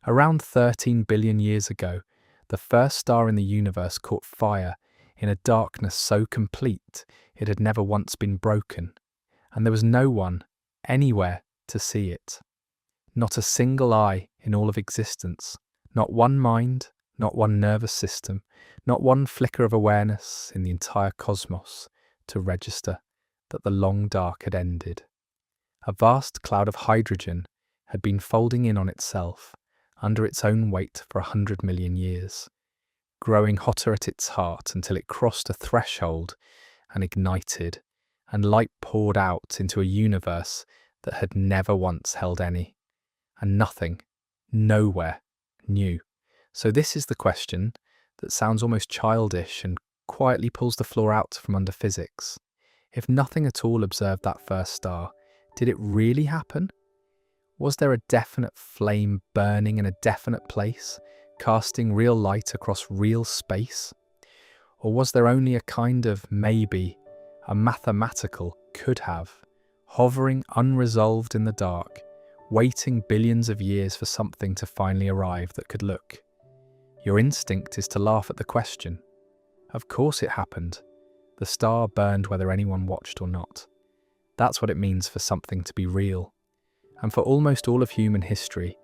Around 13 billion years ago, the first star in the universe caught fire in a darkness so complete it had never once been broken, and there was no one, anywhere, to see it. Not a single eye in all of existence, not one mind, not one nervous system, not one flicker of awareness in the entire cosmos to register that the long dark had ended. A vast cloud of hydrogen had been folding in on itself under its own weight for 100 million years, growing hotter at its heart until it crossed a threshold and ignited, and light poured out into a universe that had never once held any, and nothing, nowhere, knew. So this is the question that sounds almost childish and quietly pulls the floor out from under physics. If nothing at all observed that first star, did it really happen? Was there a definite flame burning in a definite place, casting real light across real space? Or was there only a kind of maybe, a mathematical could have, hovering unresolved in the dark, waiting billions of years for something to finally arrive that could look? Your instinct is to laugh at the question. Of course it happened. The star burned whether anyone watched or not. That's what it means for something to be real. And for almost all of human history,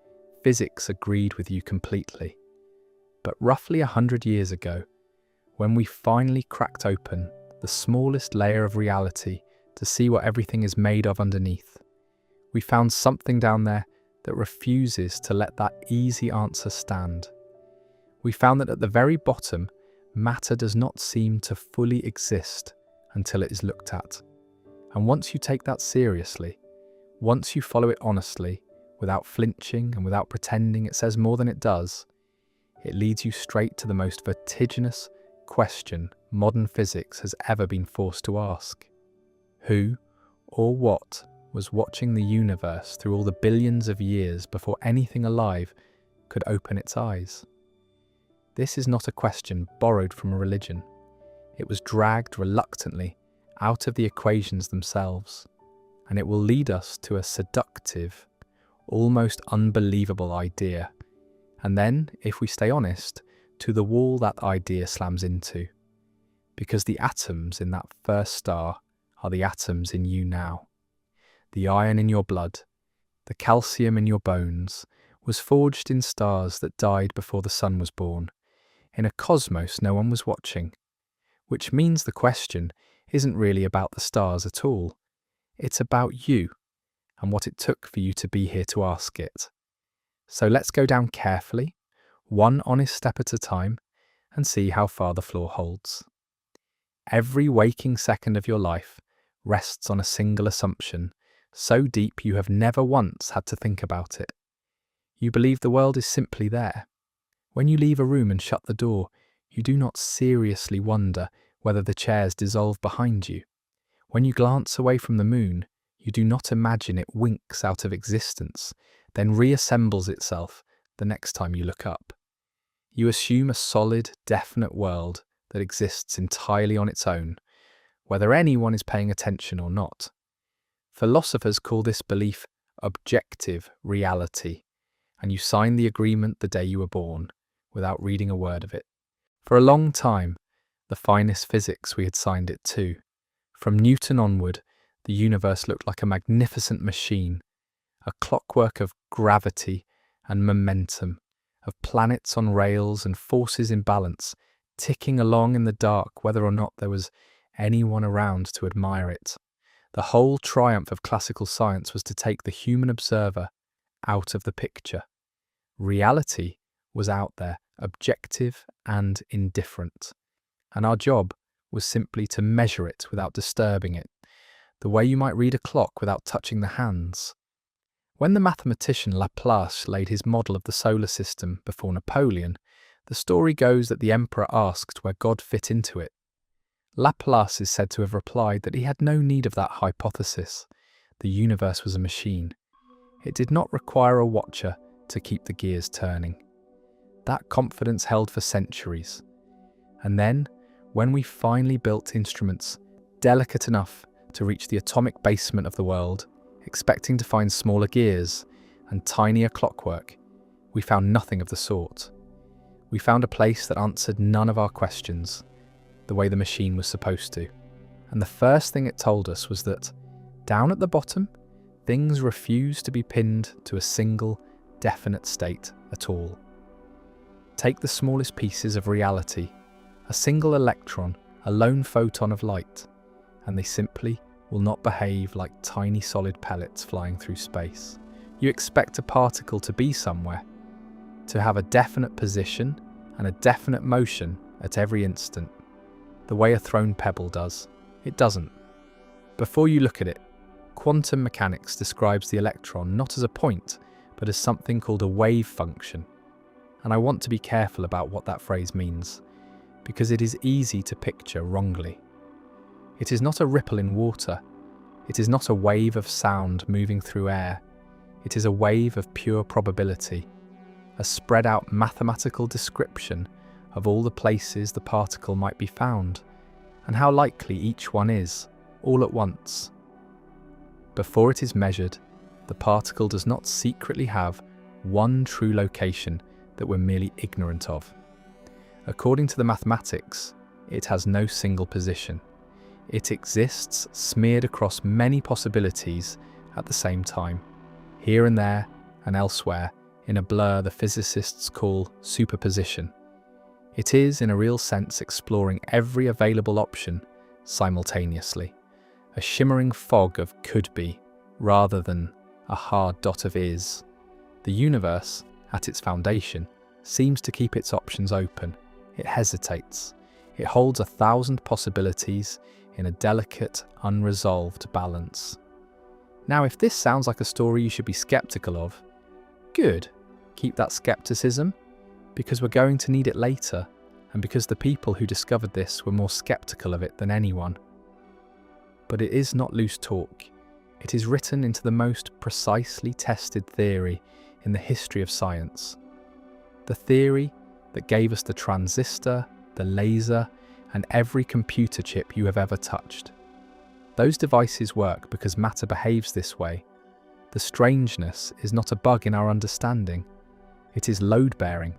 physics agreed with you completely. But roughly 100 years ago, when we finally cracked open the smallest layer of reality to see what everything is made of underneath, we found something down there that refuses to let that easy answer stand. We found that at the very bottom, matter does not seem to fully exist until it is looked at. And once you take that seriously, once you follow it honestly, without flinching and without pretending it says more than it does, it leads you straight to the most vertiginous question modern physics has ever been forced to ask. Who or what was watching the universe through all the billions of years before anything alive could open its eyes? This is not a question borrowed from a religion. It was dragged reluctantly out of the equations themselves, and it will lead us to a seductive, almost unbelievable idea, and then, if we stay honest, to the wall that idea slams into. Because the atoms in that first star are the atoms in you now. The iron in your blood, the calcium in your bones, was forged in stars that died before the sun was born, in a cosmos no one was watching. Which means the question isn't really about the stars at all. It's about you, and what it took for you to be here to ask it. So let's go down carefully, one honest step at a time, and see how far the floor holds. Every waking second of your life rests on a single assumption, so deep you have never once had to think about it. You believe the world is simply there. When you leave a room and shut the door, you do not seriously wonder whether the chairs dissolve behind you. When you glance away from the moon, you do not imagine it winks out of existence, then reassembles itself the next time you look up. You assume a solid, definite world that exists entirely on its own, whether anyone is paying attention or not. Philosophers call this belief objective reality, and you sign the agreement the day you were born, without reading a word of it. For a long time, the finest physics we had signed it to. From Newton onward, the universe looked like a magnificent machine, a clockwork of gravity and momentum, of planets on rails and forces in balance, ticking along in the dark whether or not there was anyone around to admire it. The whole triumph of classical science was to take the human observer out of the picture. Reality was out there, objective and indifferent. And our job was simply to measure it without disturbing it, the way you might read a clock without touching the hands. When the mathematician Laplace laid his model of the solar system before Napoleon, the story goes that the emperor asked where God fit into it. Laplace is said to have replied that he had no need of that hypothesis. The universe was a machine. It did not require a watcher to keep the gears turning. That confidence held for centuries. And then, when we finally built instruments delicate enough to reach the atomic basement of the world, expecting to find smaller gears and tinier clockwork, We found nothing of the sort. We found a place that answered none of our questions, the way the machine was supposed to. And the first thing it told us was that, down at the bottom, things refused to be pinned to a single, definite state at all. Take the smallest pieces of reality, a single electron, a lone photon of light, and they simply will not behave like tiny solid pellets flying through space. You expect a particle to be somewhere, to have a definite position and a definite motion at every instant, the way a thrown pebble does. It doesn't. Before you look at it, quantum mechanics describes the electron not as a point, but as something called a wave function. And I want to be careful about what that phrase means, because it is easy to picture wrongly. It is not a ripple in water. It is not a wave of sound moving through air. It is a wave of pure probability, a spread out mathematical description of all the places the particle might be found, and how likely each one is, all at once. Before it is measured, the particle does not secretly have one true location that we're merely ignorant of. According to the mathematics, it has no single position. It exists smeared across many possibilities at the same time, here and there and elsewhere, in a blur the physicists call superposition. It is, in a real sense, exploring every available option simultaneously, a shimmering fog of could be, rather than a hard dot of is. The universe, at its foundation, seems to keep its options open. It hesitates. It holds 1,000 possibilities in a delicate, unresolved balance. Now, if this sounds like a story you should be skeptical of, good. Keep that skepticism, because we're going to need it later, and because the people who discovered this were more skeptical of it than anyone. But it is not loose talk. It is written into the most precisely tested theory in the history of science. The theory that gave us the transistor, the laser, and every computer chip you have ever touched. Those devices work because matter behaves this way. The strangeness is not a bug in our understanding. It is load-bearing,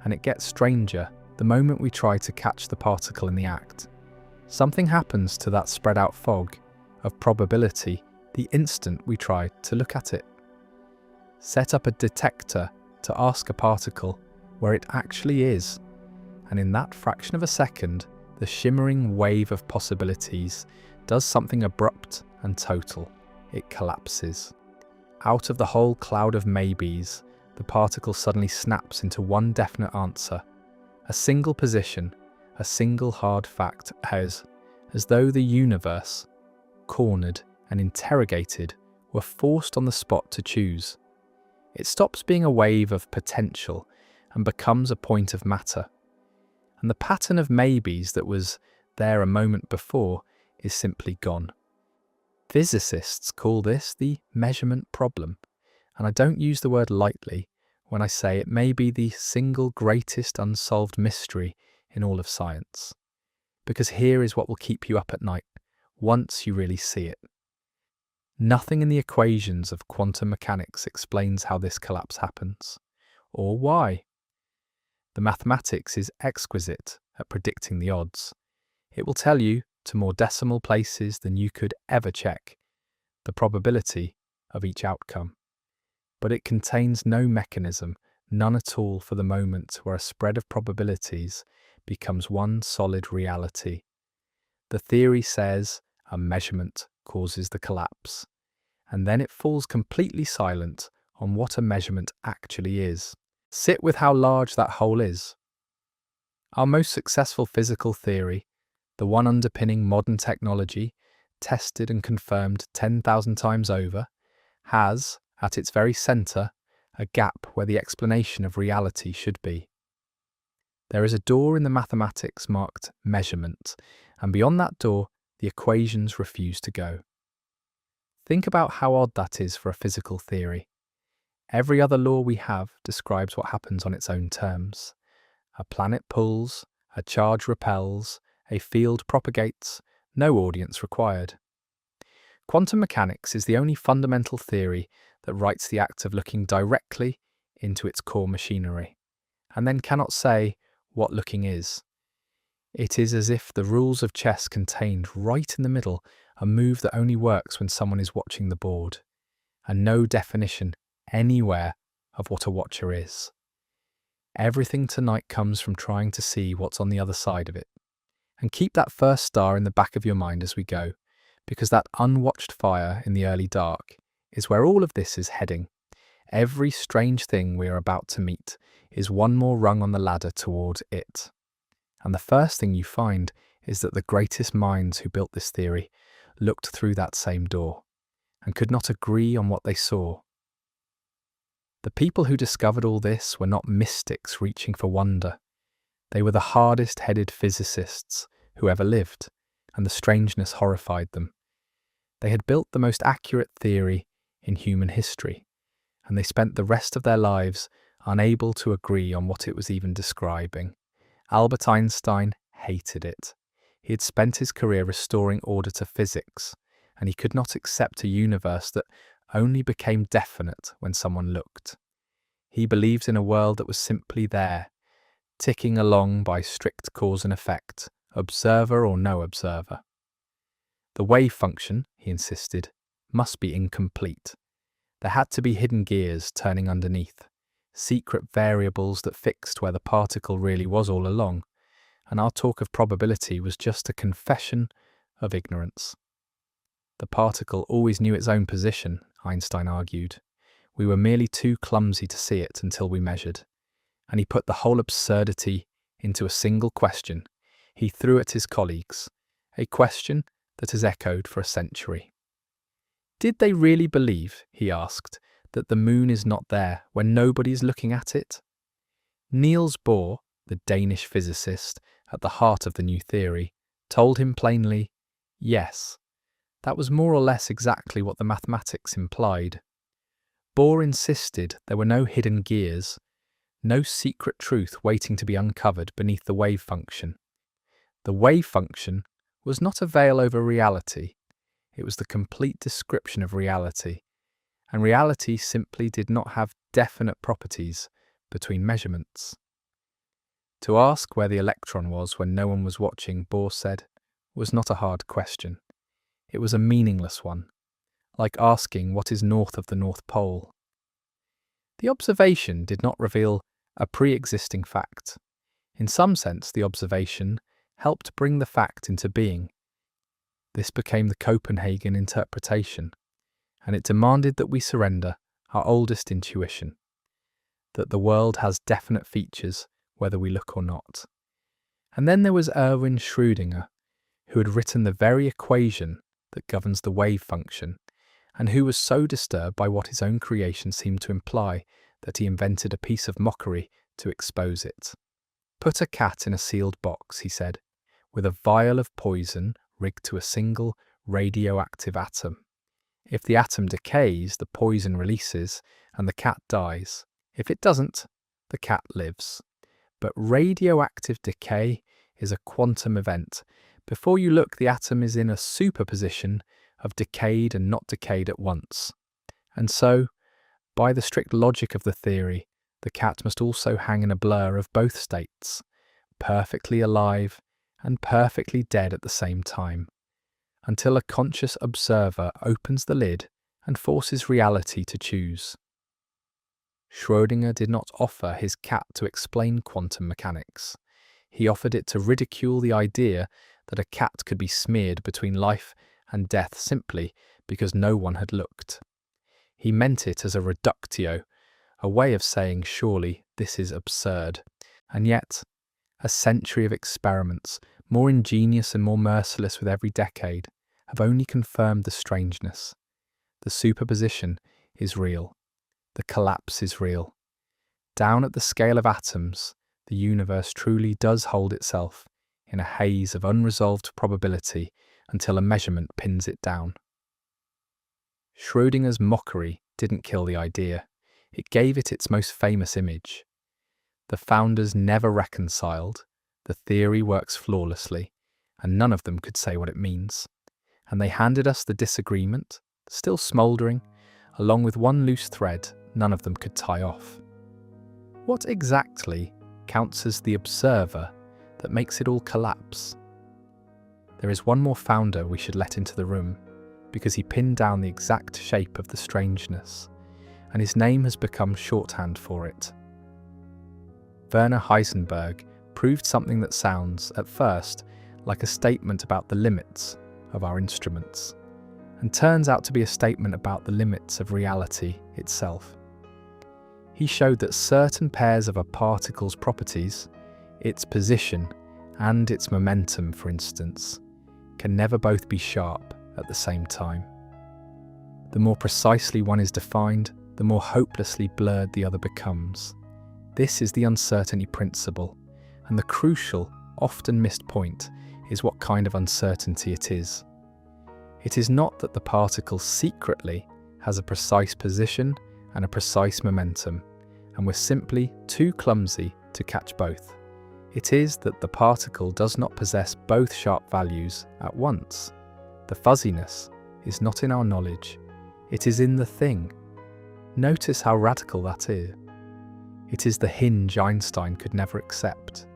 and it gets stranger the moment we try to catch the particle in the act. Something happens to that spread-out fog of probability the instant we try to look at it. Set up a detector to ask a particle where it actually is, and in that fraction of a second, the shimmering wave of possibilities does something abrupt and total. It collapses. Out of the whole cloud of maybes, the particle suddenly snaps into one definite answer, a single position, a single hard fact, as though the universe, cornered and interrogated, were forced on the spot to choose. It stops being a wave of potential and becomes a point of matter. And the pattern of maybes that was there a moment before is simply gone. Physicists call this the measurement problem, and I don't use the word lightly when I say it may be the single greatest unsolved mystery in all of science. Because here is what will keep you up at night, once you really see it. Nothing in the equations of quantum mechanics explains how this collapse happens, or why. The mathematics is exquisite at predicting the odds. It will tell you, to more decimal places than you could ever check, the probability of each outcome. But it contains no mechanism, none at all, for the moment where a spread of probabilities becomes one solid reality. The theory says a measurement causes the collapse, and then it falls completely silent on what a measurement actually is. Sit with how large that hole is. Our most successful physical theory, the one underpinning modern technology, tested and confirmed 10,000 times over, has, at its very centre, a gap where the explanation of reality should be. There is a door in the mathematics marked measurement, and beyond that door, the equations refuse to go. Think about how odd that is for a physical theory. Every other law we have describes what happens on its own terms. A planet pulls, a charge repels, a field propagates, no audience required. Quantum mechanics is the only fundamental theory that writes the act of looking directly into its core machinery, and then cannot say what looking is. It is as if the rules of chess contained right in the middle a move that only works when someone is watching the board, and no definition anywhere of what a watcher is. Everything tonight comes from trying to see what's on the other side of it. And keep that first star in the back of your mind as we go, because that unwatched fire in the early dark is where all of this is heading. Every strange thing we are about to meet is one more rung on the ladder toward it. And the first thing you find is that the greatest minds who built this theory looked through that same door and could not agree on what they saw. The people who discovered all this were not mystics reaching for wonder. They were the hardest-headed physicists who ever lived, and the strangeness horrified them. They had built the most accurate theory in human history, and they spent the rest of their lives unable to agree on what it was even describing. Albert Einstein hated it. He had spent his career restoring order to physics, and he could not accept a universe that only became definite when someone looked. He believed in a world that was simply there, ticking along by strict cause and effect, observer or no observer. The wave function, he insisted, must be incomplete. There had to be hidden gears turning underneath, secret variables that fixed where the particle really was all along, and our talk of probability was just a confession of ignorance. The particle always knew its own position, Einstein argued. We were merely too clumsy to see it until we measured. And he put the whole absurdity into a single question he threw at his colleagues, a question that has echoed for a century. Did they really believe, he asked, that the moon is not there when nobody is looking at it? Niels Bohr, the Danish physicist at the heart of the new theory, told him plainly, yes. That was more or less exactly what the mathematics implied. Bohr insisted there were no hidden gears, no secret truth waiting to be uncovered beneath the wave function. The wave function was not a veil over reality, it was the complete description of reality, and reality simply did not have definite properties between measurements. To ask where the electron was when no one was watching, Bohr said, was not a hard question. It was a meaningless one, like asking what is north of the North Pole. The observation did not reveal a pre-existing fact. In some sense, the observation helped bring the fact into being. This became the Copenhagen interpretation, and it demanded that we surrender our oldest intuition, that the world has definite features whether we look or not. And then there was Erwin Schrödinger, who had written the very equation that governs the wave function, and who was so disturbed by what his own creation seemed to imply that he invented a piece of mockery to expose it. Put a cat in a sealed box, he said, with a vial of poison rigged to a single radioactive atom. If the atom decays, the poison releases and the cat dies. If it doesn't, the cat lives. But radioactive decay is a quantum event. Before you look, the atom is in a superposition of decayed and not decayed at once. And so, by the strict logic of the theory, the cat must also hang in a blur of both states, perfectly alive and perfectly dead at the same time, until a conscious observer opens the lid and forces reality to choose. Schrödinger did not offer his cat to explain quantum mechanics. He offered it to ridicule the idea that a cat could be smeared between life and death simply because no one had looked. He meant it as a reductio, a way of saying, surely this is absurd. And yet, a century of experiments, more ingenious and more merciless with every decade, have only confirmed the strangeness. The superposition is real. The collapse is real. Down at the scale of atoms, the universe truly does hold itself in a haze of unresolved probability until a measurement pins it down. Schrödinger's mockery didn't kill the idea. It gave it its most famous image. The founders never reconciled, the theory works flawlessly, and none of them could say what it means. And they handed us the disagreement, still smouldering, along with one loose thread none of them could tie off. What exactly counts as the observer that makes it all collapse? There is one more founder we should let into the room, because he pinned down the exact shape of the strangeness, and his name has become shorthand for it. Werner Heisenberg proved something that sounds, at first, like a statement about the limits of our instruments, and turns out to be a statement about the limits of reality itself. He showed that certain pairs of a particle's properties, its position and its momentum, for instance, can never both be sharp at the same time. The more precisely one is defined, the more hopelessly blurred the other becomes. This is the uncertainty principle, and the crucial, often missed point is what kind of uncertainty it is. It is not that the particle secretly has a precise position and a precise momentum, and we're simply too clumsy to catch both. It is that the particle does not possess both sharp values at once. The fuzziness is not in our knowledge, it is in the thing. Notice how radical that is. It is the hinge Einstein could never accept.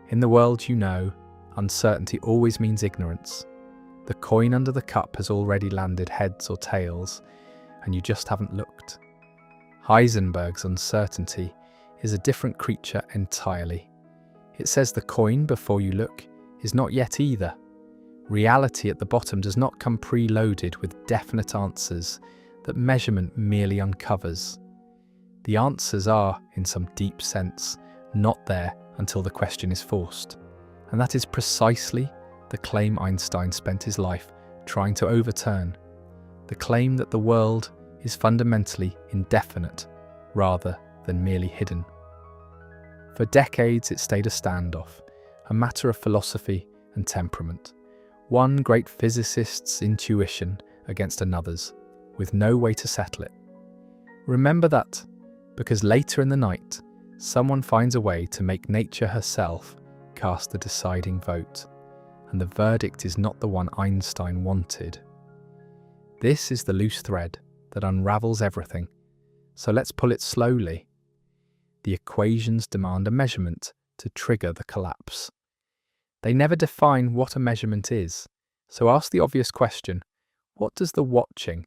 In the world you know, uncertainty always means ignorance. The coin under the cup has already landed heads or tails, and you just haven't looked. Heisenberg's uncertainty is a different creature entirely. It says the coin before you look is not yet either. Reality at the bottom does not come preloaded with definite answers that measurement merely uncovers. The answers are, in some deep sense, not there until the question is forced. And that is precisely the claim Einstein spent his life trying to overturn. The claim that the world is fundamentally indefinite rather than merely hidden. For decades it stayed a standoff, a matter of philosophy and temperament. One great physicist's intuition against another's, with no way to settle it. Remember that, because later in the night, someone finds a way to make nature herself cast the deciding vote, and the verdict is not the one Einstein wanted. This is the loose thread that unravels everything, so let's pull it slowly. The equations demand a measurement to trigger the collapse. They never define what a measurement is, so ask the obvious question, what does the watching?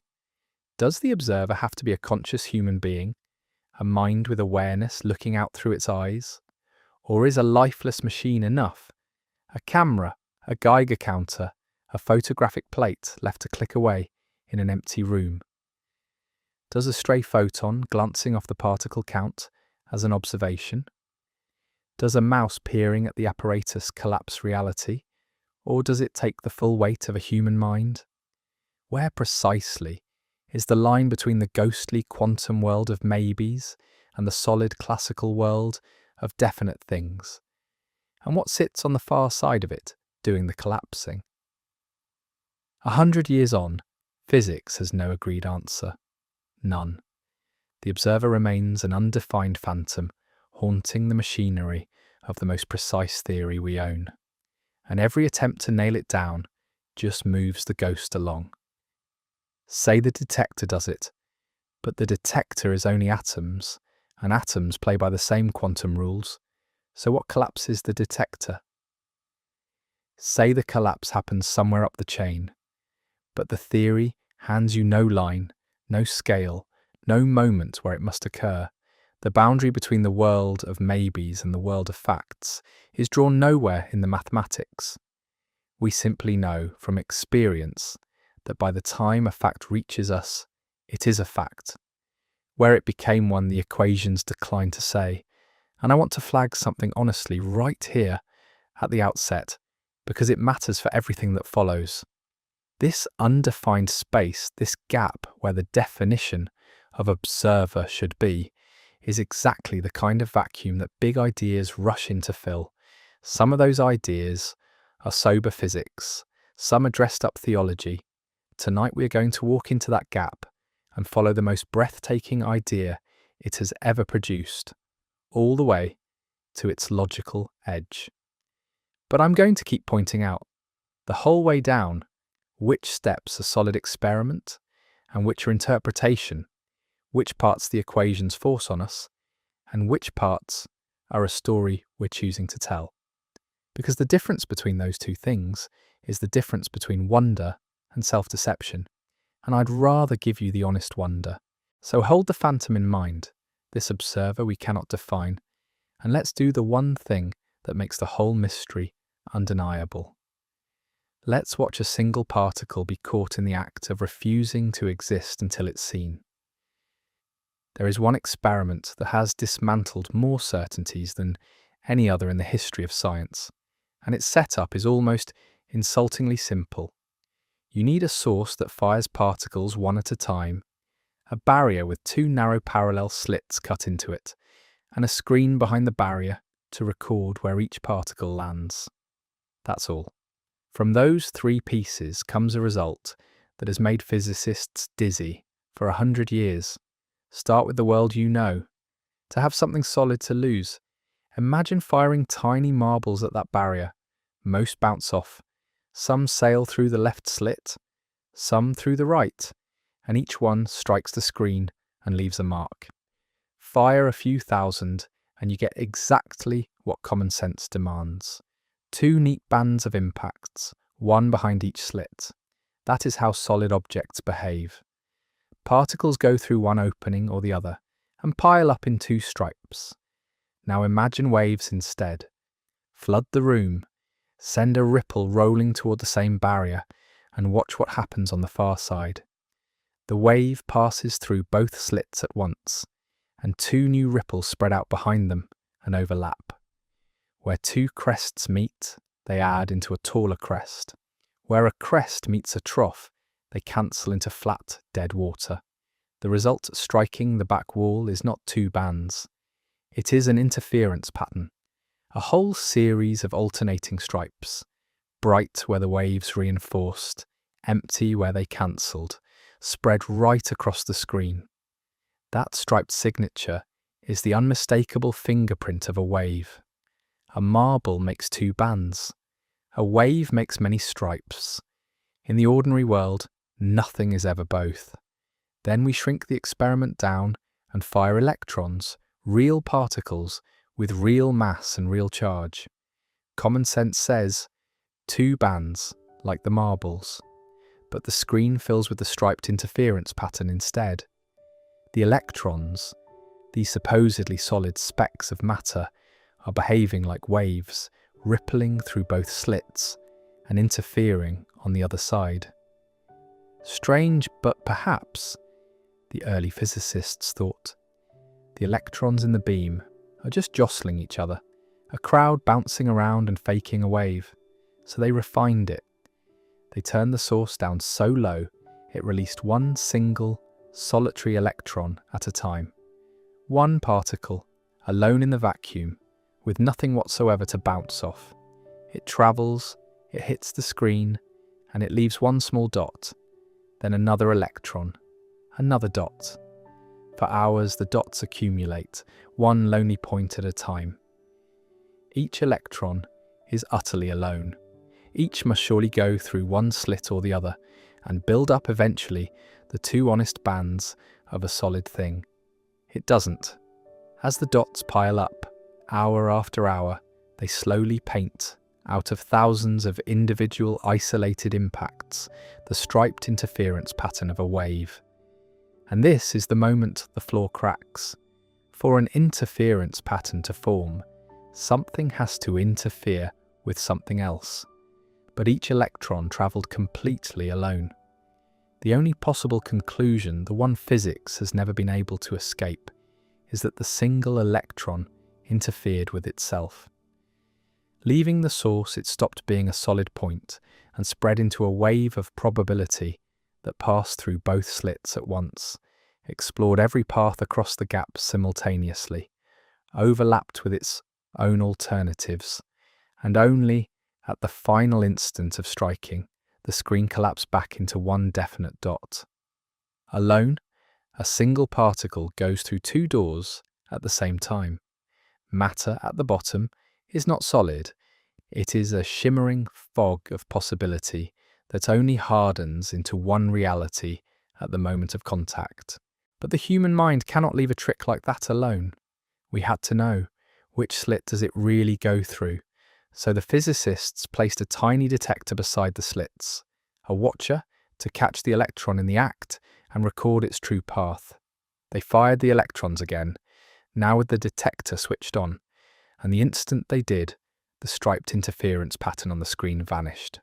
Does the observer have to be a conscious human being, a mind with awareness looking out through its eyes? Or is a lifeless machine enough? A camera, a Geiger counter, a photographic plate left to click away in an empty room? Does a stray photon glancing off the particle count as an observation? Does a mouse peering at the apparatus collapse reality, or does it take the full weight of a human mind? Where precisely is the line between the ghostly quantum world of maybes and the solid classical world of definite things? And what sits on the far side of it, doing the collapsing? 100 years on, physics has no agreed answer. None. The observer remains an undefined phantom, haunting the machinery of the most precise theory we own. And every attempt to nail it down just moves the ghost along. Say the detector does it, but the detector is only atoms, and atoms play by the same quantum rules, so what collapses the detector? Say the collapse happens somewhere up the chain, but the theory hands you no line, no scale, no moment where it must occur. The boundary between the world of maybes and the world of facts is drawn nowhere in the mathematics. We simply know from experience that by the time a fact reaches us, it is a fact. Where it became one, the equations decline to say. And I want to flag something honestly right here at the outset, because it matters for everything that follows. This undefined space, this gap where the definition of observer should be, is exactly the kind of vacuum that big ideas rush in to fill. Some of those ideas are sober physics, some are dressed up theology. Tonight we are going to walk into that gap and follow the most breathtaking idea it has ever produced, all the way to its logical edge. But I'm going to keep pointing out, the whole way down, which steps are solid experiment and which are interpretation, which parts the equations force on us, and which parts are a story we're choosing to tell. Because the difference between those two things is the difference between wonder and self-deception, and I'd rather give you the honest wonder. So hold the phantom in mind, this observer we cannot define, and let's do the one thing that makes the whole mystery undeniable. Let's watch a single particle be caught in the act of refusing to exist until it's seen. There is one experiment that has dismantled more certainties than any other in the history of science, and its setup is almost insultingly simple. You need a source that fires particles one at a time, a barrier with two narrow parallel slits cut into it, and a screen behind the barrier to record where each particle lands. That's all. From those three pieces comes a result that has made physicists dizzy for 100 years. Start with the world you know. To have something solid to lose, imagine firing tiny marbles at that barrier. Most bounce off. Some sail through the left slit, some through the right, and each one strikes the screen and leaves a mark. Fire a few thousand, and you get exactly what common sense demands. Two neat bands of impacts, one behind each slit. That is how solid objects behave. Particles go through one opening or the other, and pile up in two stripes. Now imagine waves instead. Flood the room, send a ripple rolling toward the same barrier, and watch what happens on the far side. The wave passes through both slits at once, and two new ripples spread out behind them and overlap. Where two crests meet, they add into a taller crest. Where a crest meets a trough, they cancel into flat, dead water. The result striking the back wall is not two bands. It is an interference pattern, a whole series of alternating stripes, bright where the waves reinforced, empty where they cancelled, spread right across the screen. That striped signature is the unmistakable fingerprint of a wave. A marble makes two bands. A wave makes many stripes. In the ordinary world, nothing is ever both. Then we shrink the experiment down and fire electrons, real particles, with real mass and real charge. Common sense says, two bands, like the marbles. But the screen fills with the striped interference pattern instead. The electrons, these supposedly solid specks of matter, are behaving like waves, rippling through both slits and interfering on the other side. Strange, but perhaps, the early physicists thought. The electrons in the beam are just jostling each other, a crowd bouncing around and faking a wave. So they refined it. They turned the source down so low it released one single, solitary electron at a time. One particle, alone in the vacuum, with nothing whatsoever to bounce off. It travels, it hits the screen, and it leaves one small dot, then another electron, another dot. For hours the dots accumulate, one lonely point at a time. Each electron is utterly alone. Each must surely go through one slit or the other, and build up eventually the two honest bands of a solid thing. It doesn't. As the dots pile up, hour after hour, they slowly paint, out of thousands of individual isolated impacts, the striped interference pattern of a wave. And this is the moment the floor cracks. For an interference pattern to form, something has to interfere with something else. But each electron travelled completely alone. The only possible conclusion, the one physics has never been able to escape, is that the single electron interfered with itself. Leaving the source, it stopped being a solid point and spread into a wave of probability that passed through both slits at once, explored every path across the gap simultaneously, overlapped with its own alternatives, and only at the final instant of striking, the screen collapsed back into one definite dot. Alone, a single particle goes through two doors at the same time. Matter at the bottom is not solid. It is a shimmering fog of possibility that only hardens into one reality at the moment of contact. But the human mind cannot leave a trick like that alone. We had to know, which slit does it really go through? So the physicists placed a tiny detector beside the slits, a watcher to catch the electron in the act and record its true path. They fired the electrons again, now with the detector switched on, and the instant they did, the striped interference pattern on the screen vanished.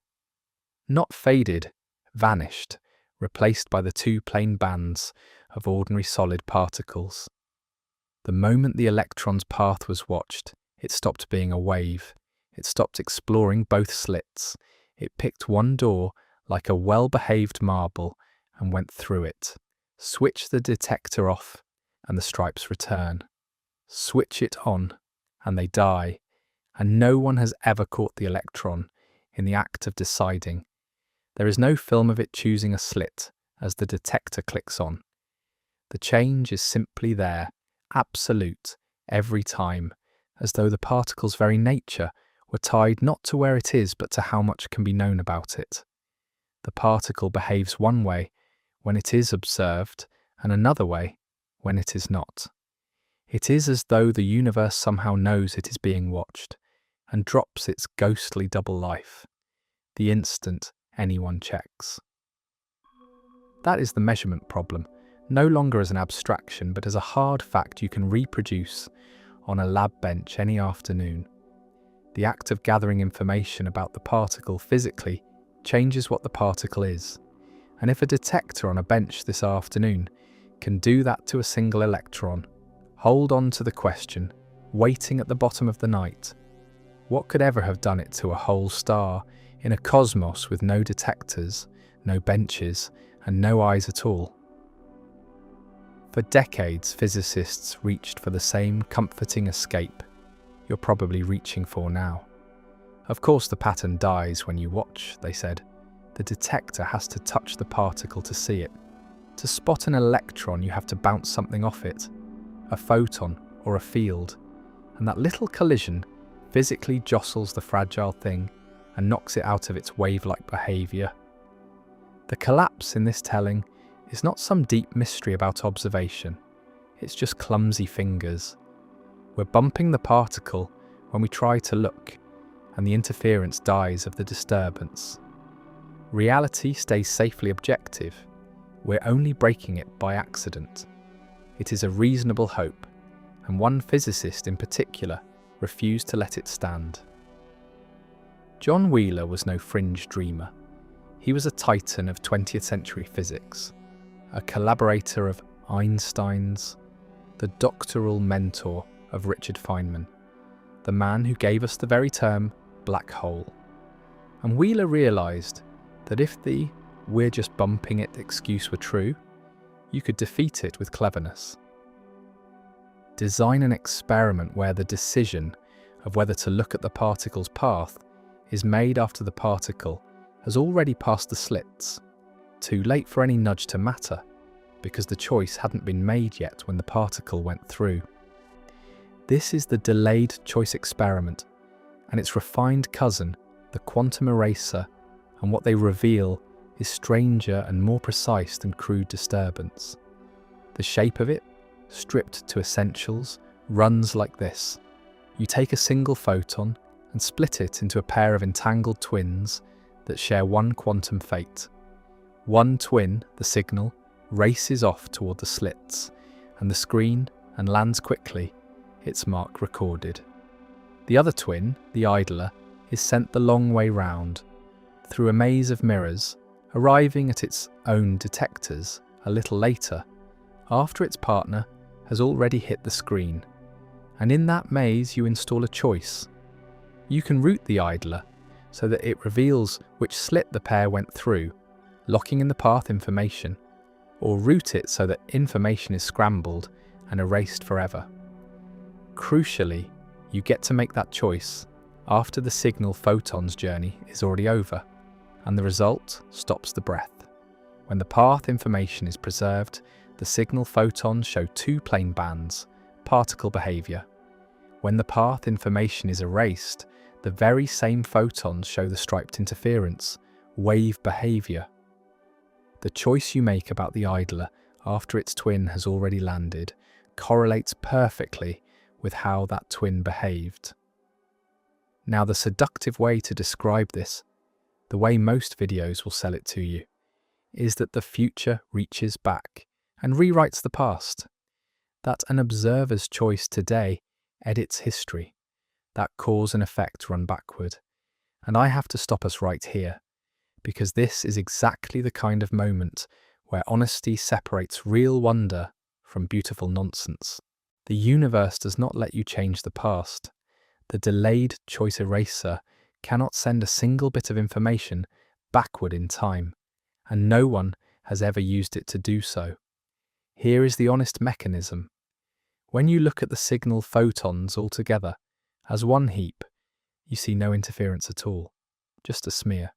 Not faded, vanished, replaced by the two plain bands of ordinary solid particles. The moment the electron's path was watched, it stopped being a wave. It stopped exploring both slits. It picked one door like a well-behaved marble and went through it. Switch the detector off, and the stripes return. Switch it on, and they die. And no one has ever caught the electron in the act of deciding. There is no film of it choosing a slit as the detector clicks on. The change is simply there, absolute, every time, as though the particle's very nature were tied not to where it is but to how much can be known about it. The particle behaves one way when it is observed and another way when it is not. It is as though the universe somehow knows it is being watched and drops its ghostly double life the instant anyone checks. That is the measurement problem, no longer as an abstraction but as a hard fact you can reproduce on a lab bench any afternoon. The act of gathering information about the particle physically changes what the particle is, and if a detector on a bench this afternoon can do that to a single electron, hold on to the question, waiting at the bottom of the night, what could ever have done it to a whole star in a cosmos with no detectors, no benches, and no eyes at all? For decades, physicists reached for the same comforting escape you're probably reaching for now. Of course the pattern dies when you watch, they said. The detector has to touch the particle to see it. To spot an electron, you have to bounce something off it, a photon or a field, and that little collision physically jostles the fragile thing and knocks it out of its wave-like behaviour. The collapse in this telling is not some deep mystery about observation. It's just clumsy fingers. We're bumping the particle when we try to look, and the interference dies of the disturbance. Reality stays safely objective. We're only breaking it by accident. It is a reasonable hope, and one physicist in particular refused to let it stand. John Wheeler was no fringe dreamer. He was a titan of 20th century physics, a collaborator of Einstein's, the doctoral mentor of Richard Feynman, the man who gave us the very term black hole. And Wheeler realised that if the "we're just bumping it" excuse were true, you could defeat it with cleverness. Design an experiment where the decision of whether to look at the particle's path is made after the particle has already passed the slits, too late for any nudge to matter, because the choice hadn't been made yet when the particle went through. This is the delayed choice experiment, and its refined cousin, the quantum eraser, and what they reveal is stranger and more precise than crude disturbance. The shape of it, stripped to essentials, runs like this. You take a single photon and split it into a pair of entangled twins that share one quantum fate. One twin, the signal, races off toward the slits, and the screen, and lands quickly, its mark recorded. The other twin, the idler, is sent the long way round, through a maze of mirrors, arriving at its own detectors a little later, after its partner has already hit the screen. And in that maze you install a choice. You can route the idler so that it reveals which slit the pair went through, locking in the path information, or route it so that information is scrambled and erased forever. Crucially, you get to make that choice after the signal photon's journey is already over, and the result stops the breath. When the path information is preserved, the signal photons show two plain bands, particle behaviour. When the path information is erased, the very same photons show the striped interference, wave behaviour. The choice you make about the idler after its twin has already landed correlates perfectly with how that twin behaved. Now, the seductive way to describe this, the way most videos will sell it to you, is that the future reaches back and rewrites the past. That an observer's choice today edits history. That cause and effect run backward. And I have to stop us right here, because this is exactly the kind of moment where honesty separates real wonder from beautiful nonsense. The universe does not let you change the past. The delayed choice eraser cannot send a single bit of information backward in time, and no one has ever used it to do so. Here is the honest mechanism. When you look at the signal photons all together as one heap, you see no interference at all, just a smear.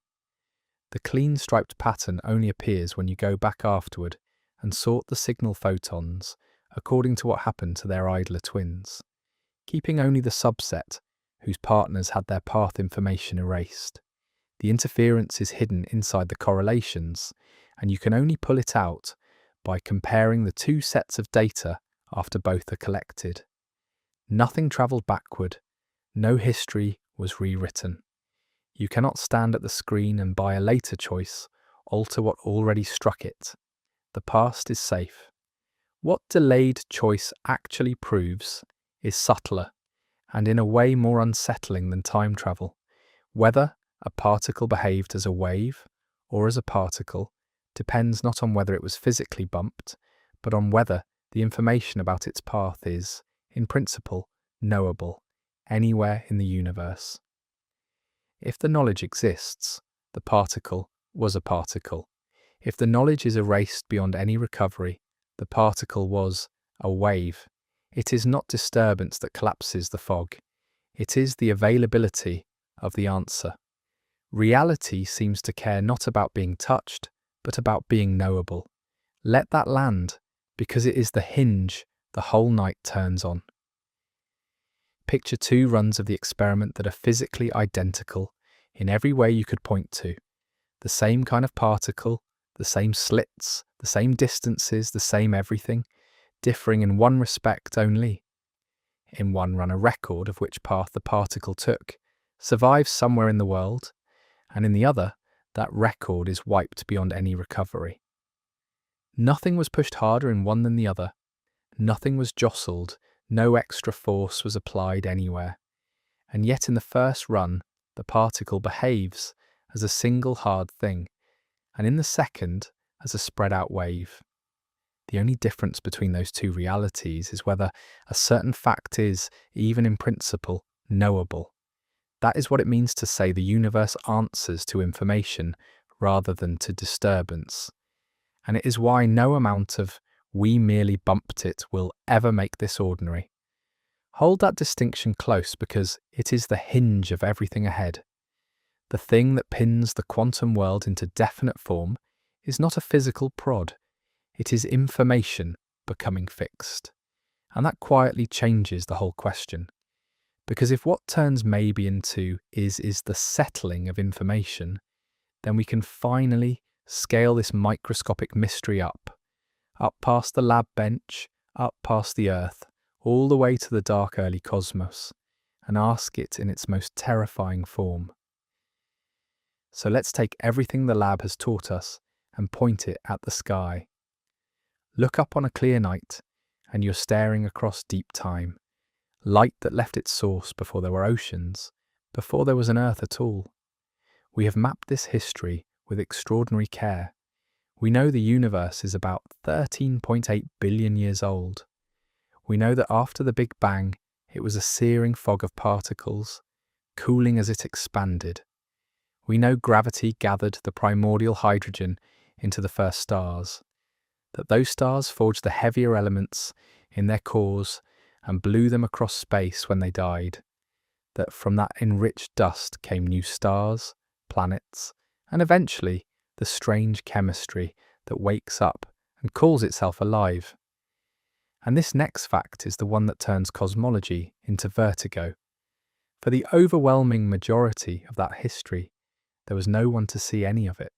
The clean striped pattern only appears when you go back afterward and sort the signal photons according to what happened to their idler twins, keeping only the subset whose partners had their path information erased. The interference is hidden inside the correlations, and you can only pull it out by comparing the two sets of data after both are collected. Nothing travelled backward, no history was rewritten. You cannot stand at the screen and by a later choice alter what already struck it. The past is safe. What delayed choice actually proves is subtler and in a way more unsettling than time travel. Whether a particle behaved as a wave or as a particle depends not on whether it was physically bumped, but on whether the information about its path is, in principle, knowable anywhere in the universe. If the knowledge exists, the particle was a particle. If the knowledge is erased beyond any recovery, the particle was a wave. It is not disturbance that collapses the fog. It is the availability of the answer. Reality seems to care not about being touched, but about being knowable. Let that land, because it is the hinge the whole night turns on. Picture 2 runs of the experiment that are physically identical in every way you could point to. The same kind of particle, the same slits, the same distances, the same everything, differing in one respect only. In one run, a record of which path the particle took survives somewhere in the world, and in the other, that record is wiped beyond any recovery. Nothing was pushed harder in one than the other. Nothing was jostled. No extra force was applied anywhere. And yet in the first run, the particle behaves as a single hard thing, and in the second, as a spread out wave. The only difference between those two realities is whether a certain fact is, even in principle, knowable. That is what it means to say the universe answers to information rather than to disturbance. And it is why no amount of "we merely bumped it" will ever make this ordinary. Hold that distinction close, because it is the hinge of everything ahead. The thing that pins the quantum world into definite form is not a physical prod. It is information becoming fixed. And that quietly changes the whole question. Because if what turns maybe into is the settling of information, then we can finally scale this microscopic mystery up past the lab bench, up past the Earth, all the way to the dark early cosmos, and ask it in its most terrifying form. So let's take everything the lab has taught us and point it at the sky. Look up on a clear night, and you're staring across deep time, light that left its source before there were oceans, before there was an Earth at all. We have mapped this history with extraordinary care. We know the universe is about 13.8 billion years old. We know that after the Big Bang, it was a searing fog of particles, cooling as it expanded. We know gravity gathered the primordial hydrogen into the first stars, that those stars forged the heavier elements in their cores and blew them across space when they died, that from that enriched dust came new stars, planets, and eventually the strange chemistry that wakes up and calls itself alive. And this next fact is the one that turns cosmology into vertigo. For the overwhelming majority of that history, there was no one to see any of it.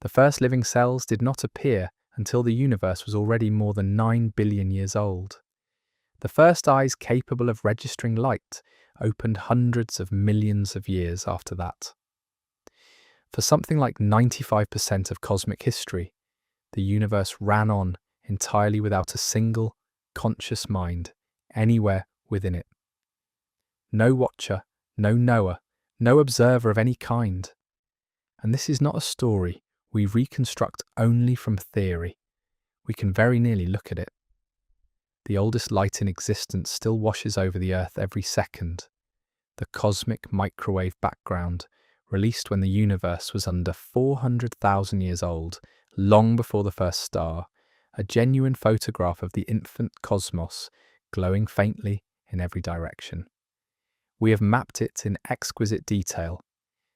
The first living cells did not appear until the universe was already more than 9 billion years old. The first eyes capable of registering light opened hundreds of millions of years after that. For something like 95% of cosmic history, the universe ran on entirely without a single conscious mind anywhere within it. No watcher, no knower, no observer of any kind. And this is not a story we reconstruct only from theory. We can very nearly look at it. The oldest light in existence still washes over the Earth every second. The cosmic microwave background, released when the universe was under 400,000 years old, long before the first star, a genuine photograph of the infant cosmos, glowing faintly in every direction. We have mapped it in exquisite detail.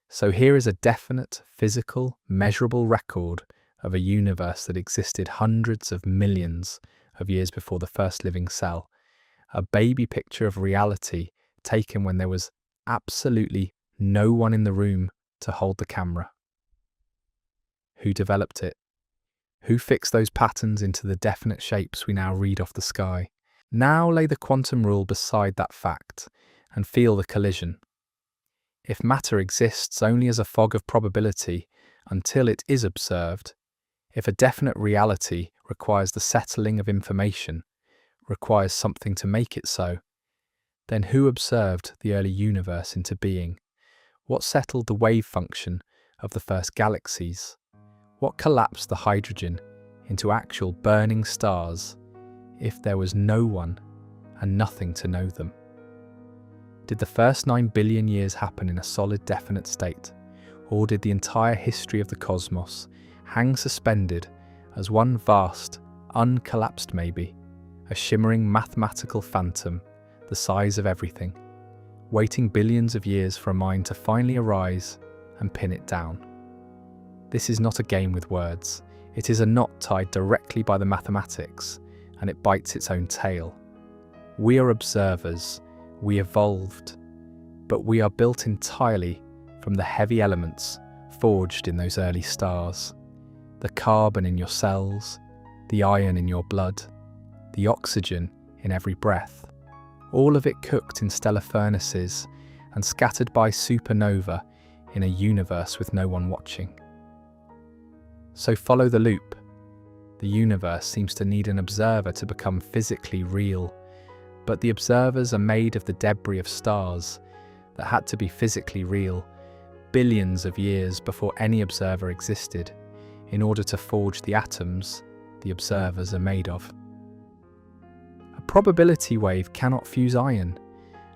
So here is a definite, physical, measurable record of a universe that existed hundreds of millions of years before the first living cell. A baby picture of reality taken when there was absolutely no one in the room to hold the camera. Who developed it? Who fixed those patterns into the definite shapes we now read off the sky? Now lay the quantum rule beside that fact and feel the collision. If matter exists only as a fog of probability until it is observed, if a definite reality requires the settling of information, requires something to make it so, then who observed the early universe into being? What settled the wave function of the first galaxies? What collapsed the hydrogen into actual burning stars if there was no one and nothing to know them? Did the first 9 billion years happen in a solid, definite state, or did the entire history of the cosmos hang suspended as one vast, uncollapsed maybe, a shimmering mathematical phantom, the size of everything, waiting billions of years for a mind to finally arise and pin it down? This is not a game with words. It is a knot tied directly by the mathematics, and it bites its own tail. We are observers. We evolved, but we are built entirely from the heavy elements forged in those early stars. The carbon in your cells, the iron in your blood, the oxygen in every breath, all of it cooked in stellar furnaces and scattered by supernova in a universe with no one watching. So follow the loop. The universe seems to need an observer to become physically real. But the observers are made of the debris of stars that had to be physically real billions of years before any observer existed, in order to forge the atoms the observers are made of. A probability wave cannot fuse iron.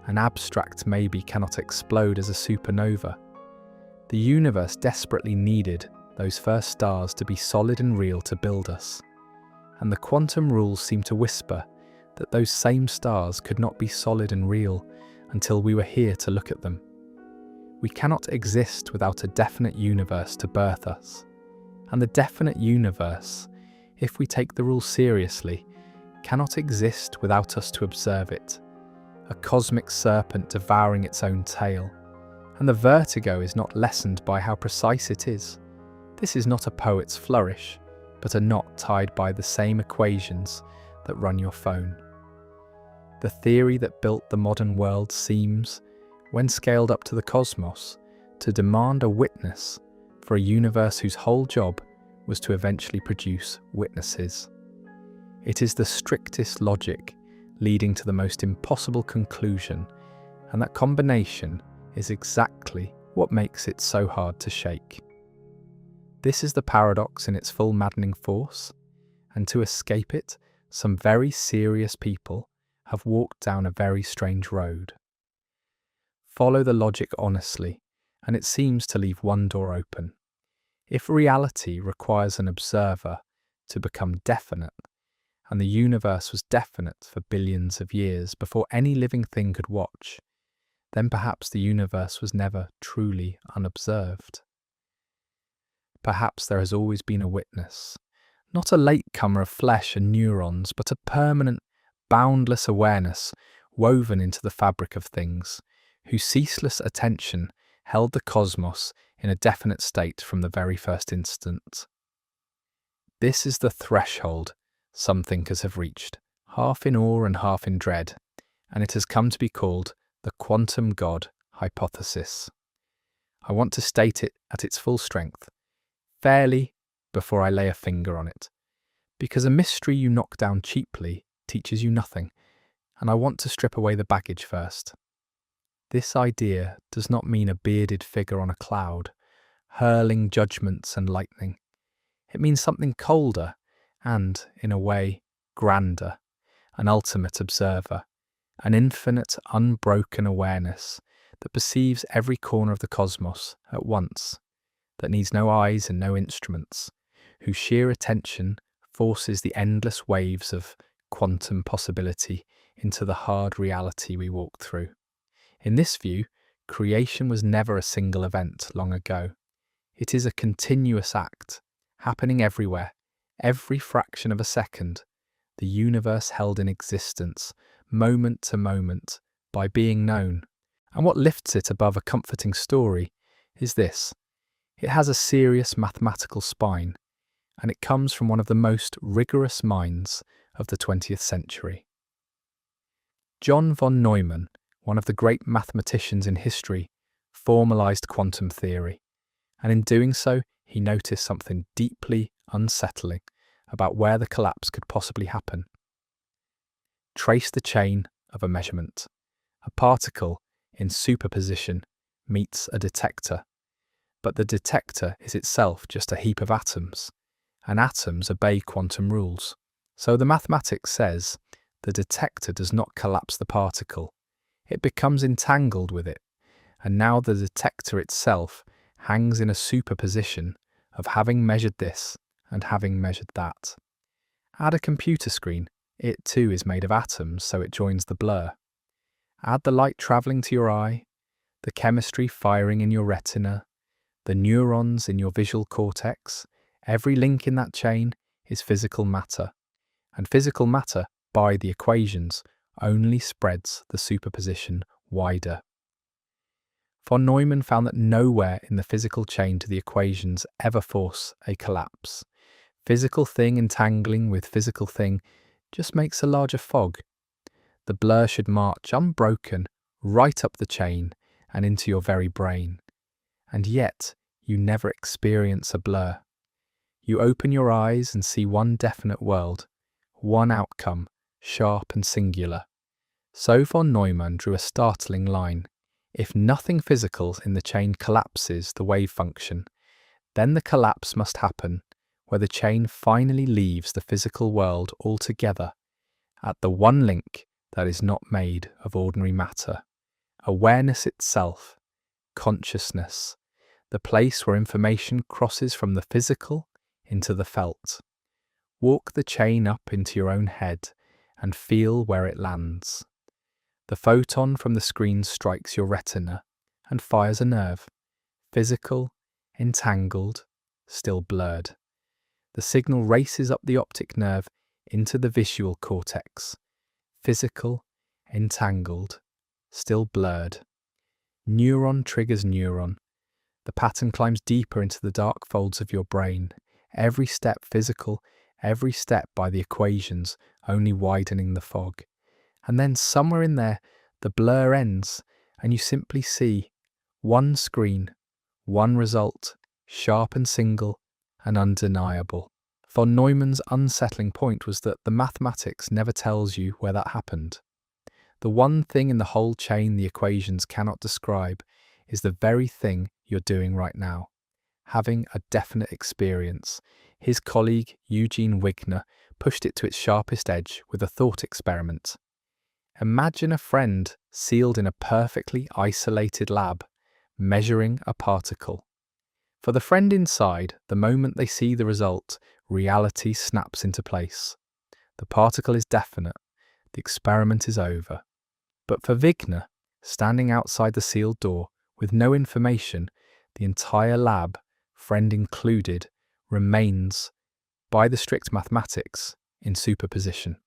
An abstract maybe cannot explode as a supernova. The universe desperately needed those first stars to be solid and real to build us. And the quantum rules seem to whisper that those same stars could not be solid and real until we were here to look at them. We cannot exist without a definite universe to birth us. And the definite universe, if we take the rule seriously, cannot exist without us to observe it. A cosmic serpent devouring its own tail. And the vertigo is not lessened by how precise it is. This is not a poet's flourish, but a knot tied by the same equations that run your phone. The theory that built the modern world seems, when scaled up to the cosmos, to demand a witness for a universe whose whole job was to eventually produce witnesses. It is the strictest logic leading to the most impossible conclusion, and that combination is exactly what makes it so hard to shake. This is the paradox in its full maddening force, and to escape it, some very serious people have walked down a very strange road. Follow the logic honestly, and it seems to leave one door open. If reality requires an observer to become definite, and the universe was definite for billions of years before any living thing could watch, then perhaps the universe was never truly unobserved. Perhaps there has always been a witness, not a latecomer of flesh and neurons, but a permanent, boundless awareness woven into the fabric of things, whose ceaseless attention held the cosmos in a definite state from the very first instant. This is the threshold some thinkers have reached, half in awe and half in dread, and it has come to be called the quantum God hypothesis. I want to state it at its full strength, fairly, before I lay a finger on it, because a mystery you knock down cheaply teaches you nothing, and I want to strip away the baggage first. This idea does not mean a bearded figure on a cloud, hurling judgments and lightning. It means something colder and, in a way, grander, an ultimate observer, an infinite, unbroken awareness that perceives every corner of the cosmos at once, that needs no eyes and no instruments, whose sheer attention forces the endless waves of quantum possibility into the hard reality we walk through. In this view, creation was never a single event long ago. It is a continuous act, happening everywhere, every fraction of a second, the universe held in existence, moment to moment, by being known. And what lifts it above a comforting story is this: it has a serious mathematical spine, and it comes from one of the most rigorous minds of the 20th century. John von Neumann, one of the great mathematicians in history, formalized quantum theory, and in doing so, he noticed something deeply unsettling about where the collapse could possibly happen. Trace the chain of a measurement. A particle in superposition meets a detector, but the detector is itself just a heap of atoms, and atoms obey quantum rules. So the mathematics says the detector does not collapse the particle. It becomes entangled with it, and now the detector itself hangs in a superposition of having measured this and having measured that. Add a computer screen, it too is made of atoms, so it joins the blur. Add the light travelling to your eye, the chemistry firing in your retina, the neurons in your visual cortex. Every link in that chain is physical matter, and physical matter, by the equations, only spreads the superposition wider. Von Neumann found that nowhere in the physical chain do the equations ever force a collapse. Physical thing entangling with physical thing just makes a larger fog. The blur should march unbroken right up the chain and into your very brain. And yet, you never experience a blur. You open your eyes and see one definite world, one outcome, sharp and singular. So von Neumann drew a startling line. If nothing physical in the chain collapses the wave function, then the collapse must happen where the chain finally leaves the physical world altogether, at the one link that is not made of ordinary matter. Awareness itself, consciousness, the place where information crosses from the physical into the felt. Walk the chain up into your own head and feel where it lands. The photon from the screen strikes your retina and fires a nerve, physical, entangled, still blurred. The signal races up the optic nerve into the visual cortex, physical, entangled, still blurred. Neuron triggers neuron. The pattern climbs deeper into the dark folds of your brain, every step physical, every step by the equations, only widening the fog. And then somewhere in there, the blur ends, and you simply see one screen, one result, sharp and single and undeniable. Von Neumann's unsettling point was that the mathematics never tells you where that happened. The one thing in the whole chain the equations cannot describe is the very thing you're doing right now, having a definite experience. His colleague Eugene Wigner pushed it to its sharpest edge with a thought experiment. Imagine a friend sealed in a perfectly isolated lab, measuring a particle. For the friend inside, the moment they see the result, reality snaps into place. The particle is definite, the experiment is over. But for Wigner, standing outside the sealed door, with no information, the entire lab, friend included, remains, by the strict mathematics, in superposition.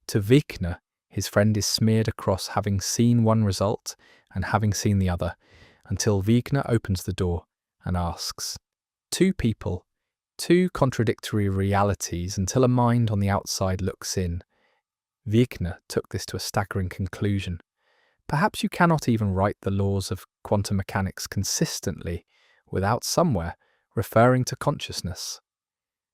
To Wigner, his friend is smeared across having seen one result and having seen the other, until Wigner opens the door and asks, two people, two contradictory realities until a mind on the outside looks in. Wigner took this to a staggering conclusion. Perhaps you cannot even write the laws of quantum mechanics consistently without somewhere referring to consciousness.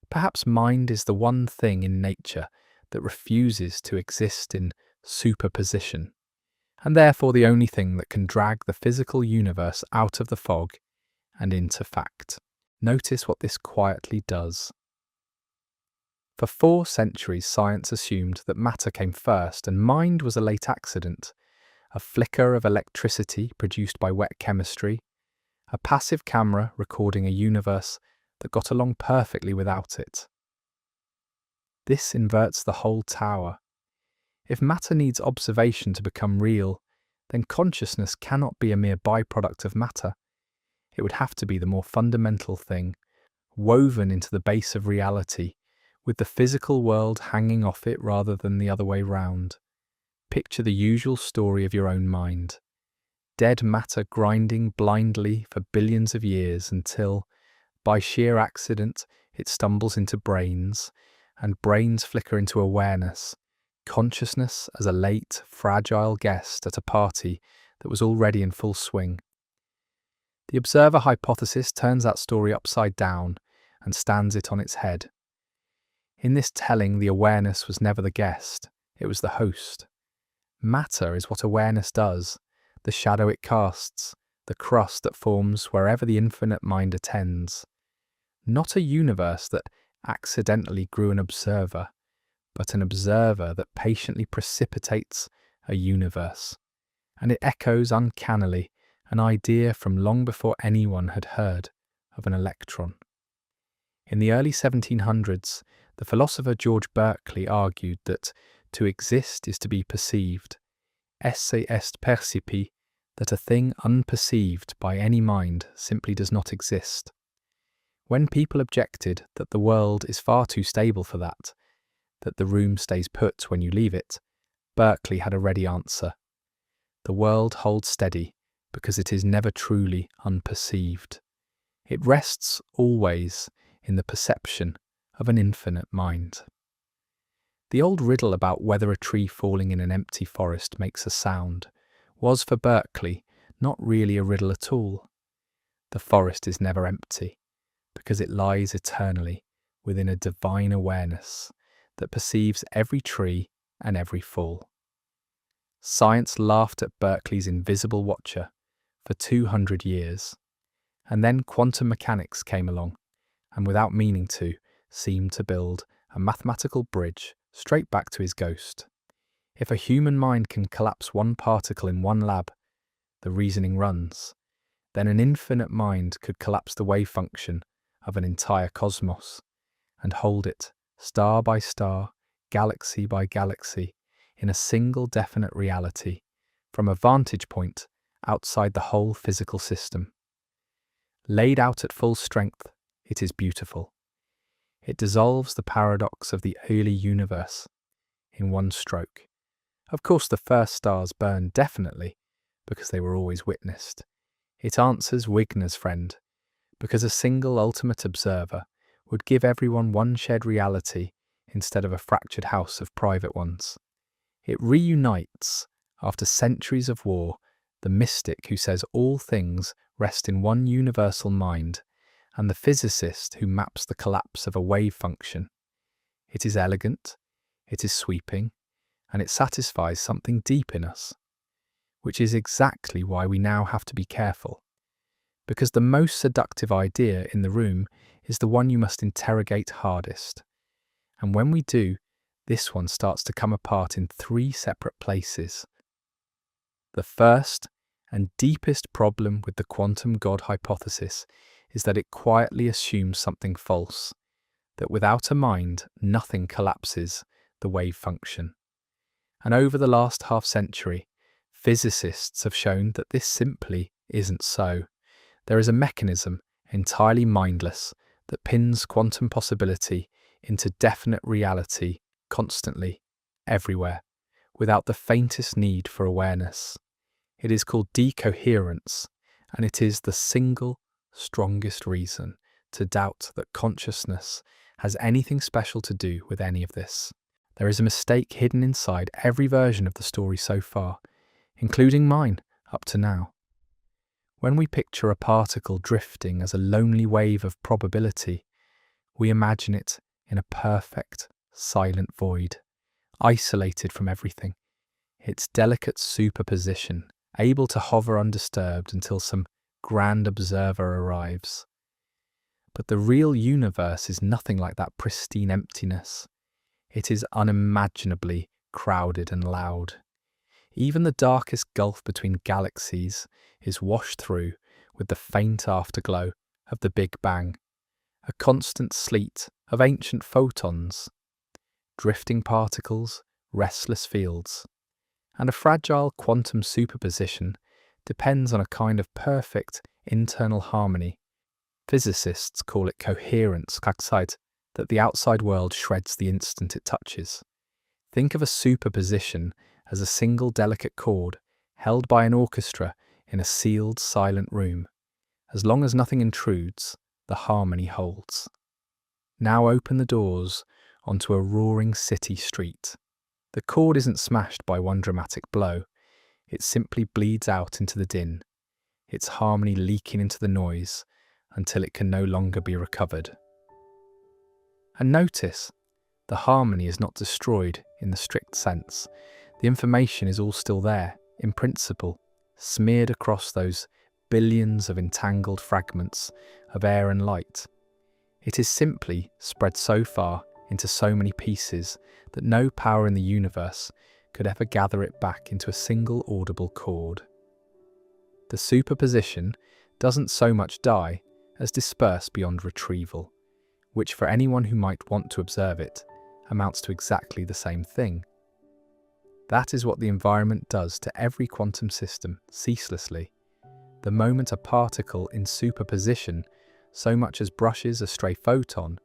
Perhaps mind is the one thing in nature that refuses to exist in superposition, and therefore the only thing that can drag the physical universe out of the fog and into fact. Notice what this quietly does. For 4 centuries, science assumed that matter came first and mind was a late accident, a flicker of electricity produced by wet chemistry, a passive camera recording a universe that got along perfectly without it. This inverts the whole tower. If matter needs observation to become real, then consciousness cannot be a mere byproduct of matter. It would have to be the more fundamental thing, woven into the base of reality, with the physical world hanging off it rather than the other way round. Picture the usual story of your own mind. Dead matter grinding blindly for billions of years until, by sheer accident, it stumbles into brains, and brains flicker into awareness, consciousness as a late, fragile guest at a party that was already in full swing. The observer hypothesis turns that story upside down and stands it on its head. In this telling, the awareness was never the guest, it was the host. Matter is what awareness does, the shadow it casts, the crust that forms wherever the infinite mind attends. Not a universe that accidentally grew an observer, but an observer that patiently precipitates a universe. And it echoes uncannily an idea from long before anyone had heard of an electron. In the early 1700s, the philosopher George Berkeley argued that to exist is to be perceived. Esse est percipi, that a thing unperceived by any mind simply does not exist. When people objected that the world is far too stable for that the room stays put when you leave it, Berkeley had a ready answer. The world holds steady because it is never truly unperceived. It rests always in the perception of an infinite mind. The old riddle about whether a tree falling in an empty forest makes a sound was for Berkeley not really a riddle at all. The forest is never empty because it lies eternally within a divine awareness that perceives every tree and every fall. Science laughed at Berkeley's invisible watcher for 200 years, and then quantum mechanics came along, and without meaning to, seemed to build a mathematical bridge straight back to his ghost. If a human mind can collapse one particle in one lab, the reasoning runs, then an infinite mind could collapse the wave function of an entire cosmos and hold it, star by star, galaxy by galaxy, in a single definite reality, from a vantage point outside the whole physical system. Laid out at full strength, it is beautiful. It dissolves the paradox of the early universe in one stroke. Of course, the first stars burn definitely, because they were always witnessed. It answers Wigner's friend, because a single ultimate observer would give everyone one shared reality instead of a fractured house of private ones. It reunites, after centuries of war, the mystic who says all things rest in one universal mind, and the physicist who maps the collapse of a wave function. It is elegant, it is sweeping, and it satisfies something deep in us, which is exactly why we now have to be careful. Because the most seductive idea in the room is the one you must interrogate hardest. And when we do, this one starts to come apart in 3 separate places. The first and deepest problem with the quantum God hypothesis is that it quietly assumes something false, that without a mind, nothing collapses the wave function. And over the last half-century, physicists have shown that this simply isn't so. There is a mechanism, entirely mindless, that pins quantum possibility into definite reality constantly, everywhere, without the faintest need for awareness. It is called decoherence, and it is the single strongest reason to doubt that consciousness has anything special to do with any of this. There is a mistake hidden inside every version of the story so far, including mine up to now. When we picture a particle drifting as a lonely wave of probability, we imagine it in a perfect, silent void, isolated from everything, its delicate superposition, able to hover undisturbed until some grand observer arrives. But the real universe is nothing like that pristine emptiness. It is unimaginably crowded and loud. Even the darkest gulf between galaxies is washed through with the faint afterglow of the Big Bang, a constant sleet of ancient photons, drifting particles, restless fields, and a fragile quantum superposition depends on a kind of perfect internal harmony. Physicists call it coherence, that the outside world shreds the instant it touches. Think of a superposition as a single delicate chord held by an orchestra in a sealed, silent room. As long as nothing intrudes, the harmony holds. Now open the doors onto a roaring city street. The chord isn't smashed by one dramatic blow. It simply bleeds out into the din, its harmony leaking into the noise until it can no longer be recovered. And notice, the harmony is not destroyed in the strict sense. The information is all still there, in principle, smeared across those billions of entangled fragments of air and light. It is simply spread so far into so many pieces that no power in the universe could ever gather it back into a single audible chord. The superposition doesn't so much die as disperse beyond retrieval, which for anyone who might want to observe it, amounts to exactly the same thing. That is what the environment does to every quantum system, ceaselessly. The moment a particle in superposition so much as brushes a stray photon,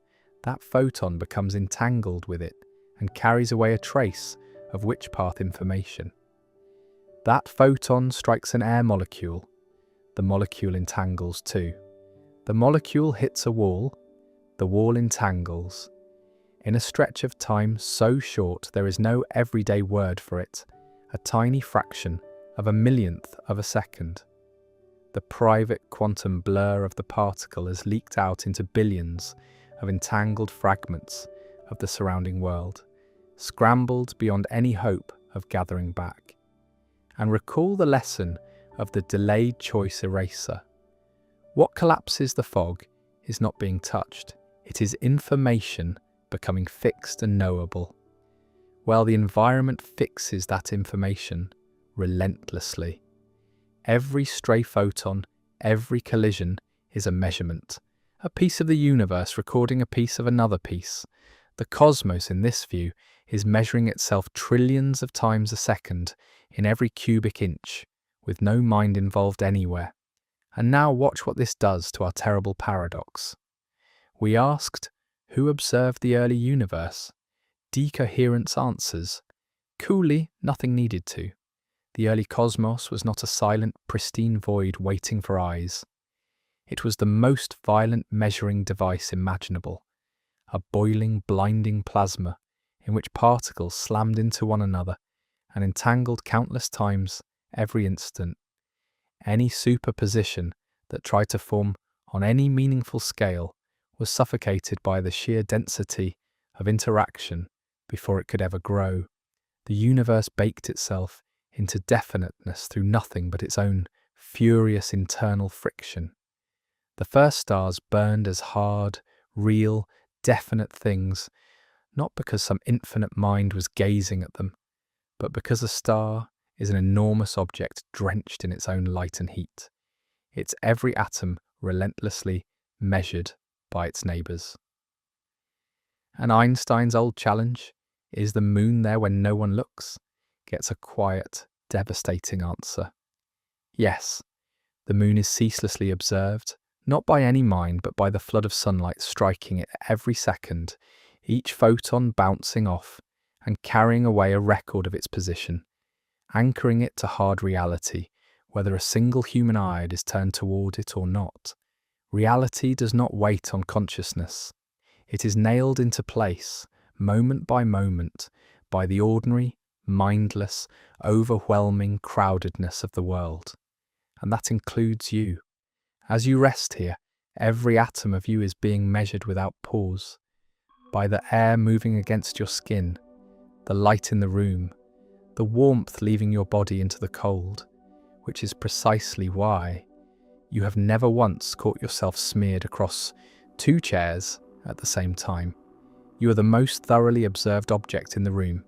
that photon becomes entangled with it and carries away a trace of which path information. That photon strikes an air molecule. The molecule entangles too. The molecule hits a wall. The wall entangles. In a stretch of time so short there is no everyday word for it, a tiny fraction of a millionth of a second. The private quantum blur of the particle has leaked out into billions of entangled fragments of the surrounding world, scrambled beyond any hope of gathering back. And recall the lesson of the delayed choice eraser. What collapses the fog is not being touched. It is information becoming fixed and knowable, while the environment fixes that information relentlessly. Every stray photon, every collision is a measurement, a piece of the universe recording a piece of another piece. The cosmos, in this view, is measuring itself trillions of times a second in every cubic inch, with no mind involved anywhere. And now watch what this does to our terrible paradox. We asked, who observed the early universe? Decoherence answers. Coolly, nothing needed to. The early cosmos was not a silent, pristine void waiting for eyes. It was the most violent measuring device imaginable, a boiling, blinding plasma in which particles slammed into one another and entangled countless times every instant. Any superposition that tried to form on any meaningful scale was suffocated by the sheer density of interaction before it could ever grow. The universe baked itself into definiteness through nothing but its own furious internal friction. The first stars burned as hard, real, definite things, not because some infinite mind was gazing at them, but because a star is an enormous object drenched in its own light and heat, its every atom relentlessly measured by its neighbours. And Einstein's old challenge, is the moon there when no one looks, gets a quiet, devastating answer. Yes, the moon is ceaselessly observed, not by any mind but by the flood of sunlight striking it every second, each photon bouncing off and carrying away a record of its position, anchoring it to hard reality, whether a single human eye is turned toward it or not. Reality does not wait on consciousness. It is nailed into place, moment by moment, by the ordinary, mindless, overwhelming crowdedness of the world. And that includes you. As you rest here, every atom of you is being measured without pause, by the air moving against your skin, the light in the room, the warmth leaving your body into the cold, which is precisely why you have never once caught yourself smeared across 2 chairs at the same time. You are the most thoroughly observed object in the room,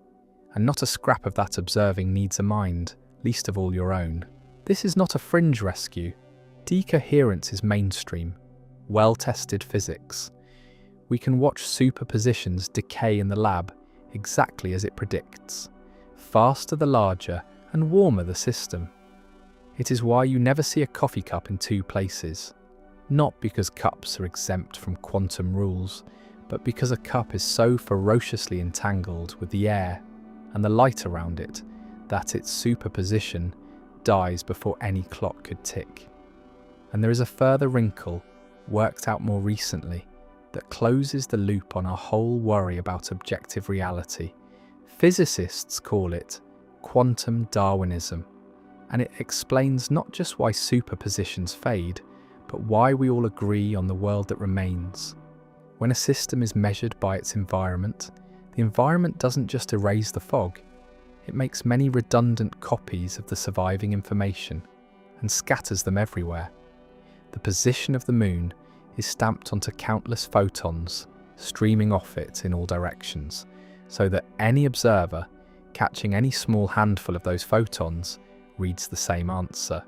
and not a scrap of that observing needs a mind, least of all your own. This is not a fringe rescue. Decoherence is mainstream, well-tested physics. We can watch superpositions decay in the lab exactly as it predicts. Faster the larger and warmer the system. It is why you never see a coffee cup in 2 places. Not because cups are exempt from quantum rules, but because a cup is so ferociously entangled with the air and the light around it that its superposition dies before any clock could tick. And there is a further wrinkle, worked out more recently, that closes the loop on our whole worry about objective reality. Physicists call it quantum Darwinism, and it explains not just why superpositions fade, but why we all agree on the world that remains. When a system is measured by its environment, the environment doesn't just erase the fog, it makes many redundant copies of the surviving information and scatters them everywhere. The position of the moon is stamped onto countless photons streaming off it in all directions, so that any observer catching any small handful of those photons reads the same answer.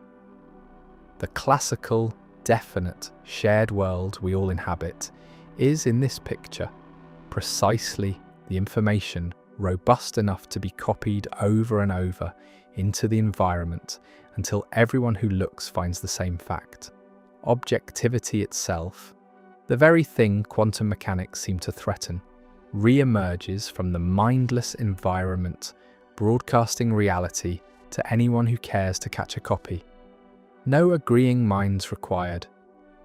The classical, definite, shared world we all inhabit is, in this picture, precisely the information robust enough to be copied over and over into the environment until everyone who looks finds the same fact. Objectivity itself, the very thing quantum mechanics seem to threaten, re-emerges from the mindless environment, broadcasting reality to anyone who cares to catch a copy. No agreeing minds required,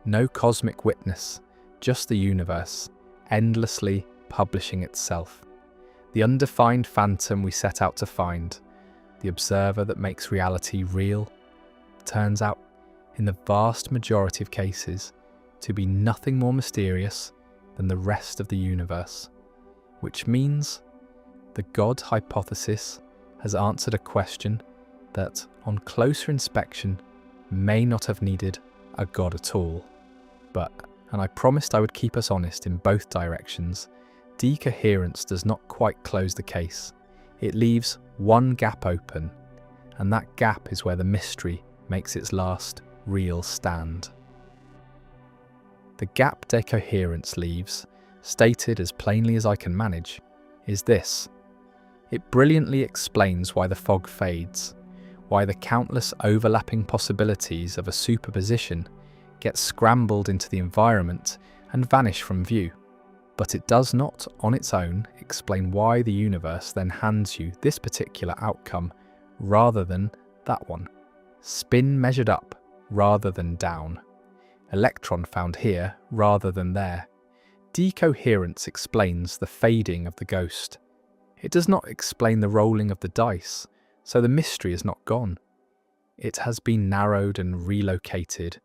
no cosmic witness, just the universe, endlessly publishing itself. The undefined phantom we set out to find, the observer that makes reality real, turns out, in the vast majority of cases, to be nothing more mysterious than the rest of the universe, which means the God hypothesis has answered a question that, on closer inspection, may not have needed a God at all. But, and I promised I would keep us honest in both directions, decoherence does not quite close the case. It leaves one gap open, and that gap is where the mystery makes its last real stand. The gap decoherence leaves, stated as plainly as I can manage, is this. It brilliantly explains why the fog fades, why the countless overlapping possibilities of a superposition get scrambled into the environment and vanish from view. But it does not, on its own, explain why the universe then hands you this particular outcome rather than that one. Spin measured up rather than down. Electron found here rather than there. Decoherence explains the fading of the ghost. It does not explain the rolling of the dice, so the mystery is not gone. It has been narrowed and relocated,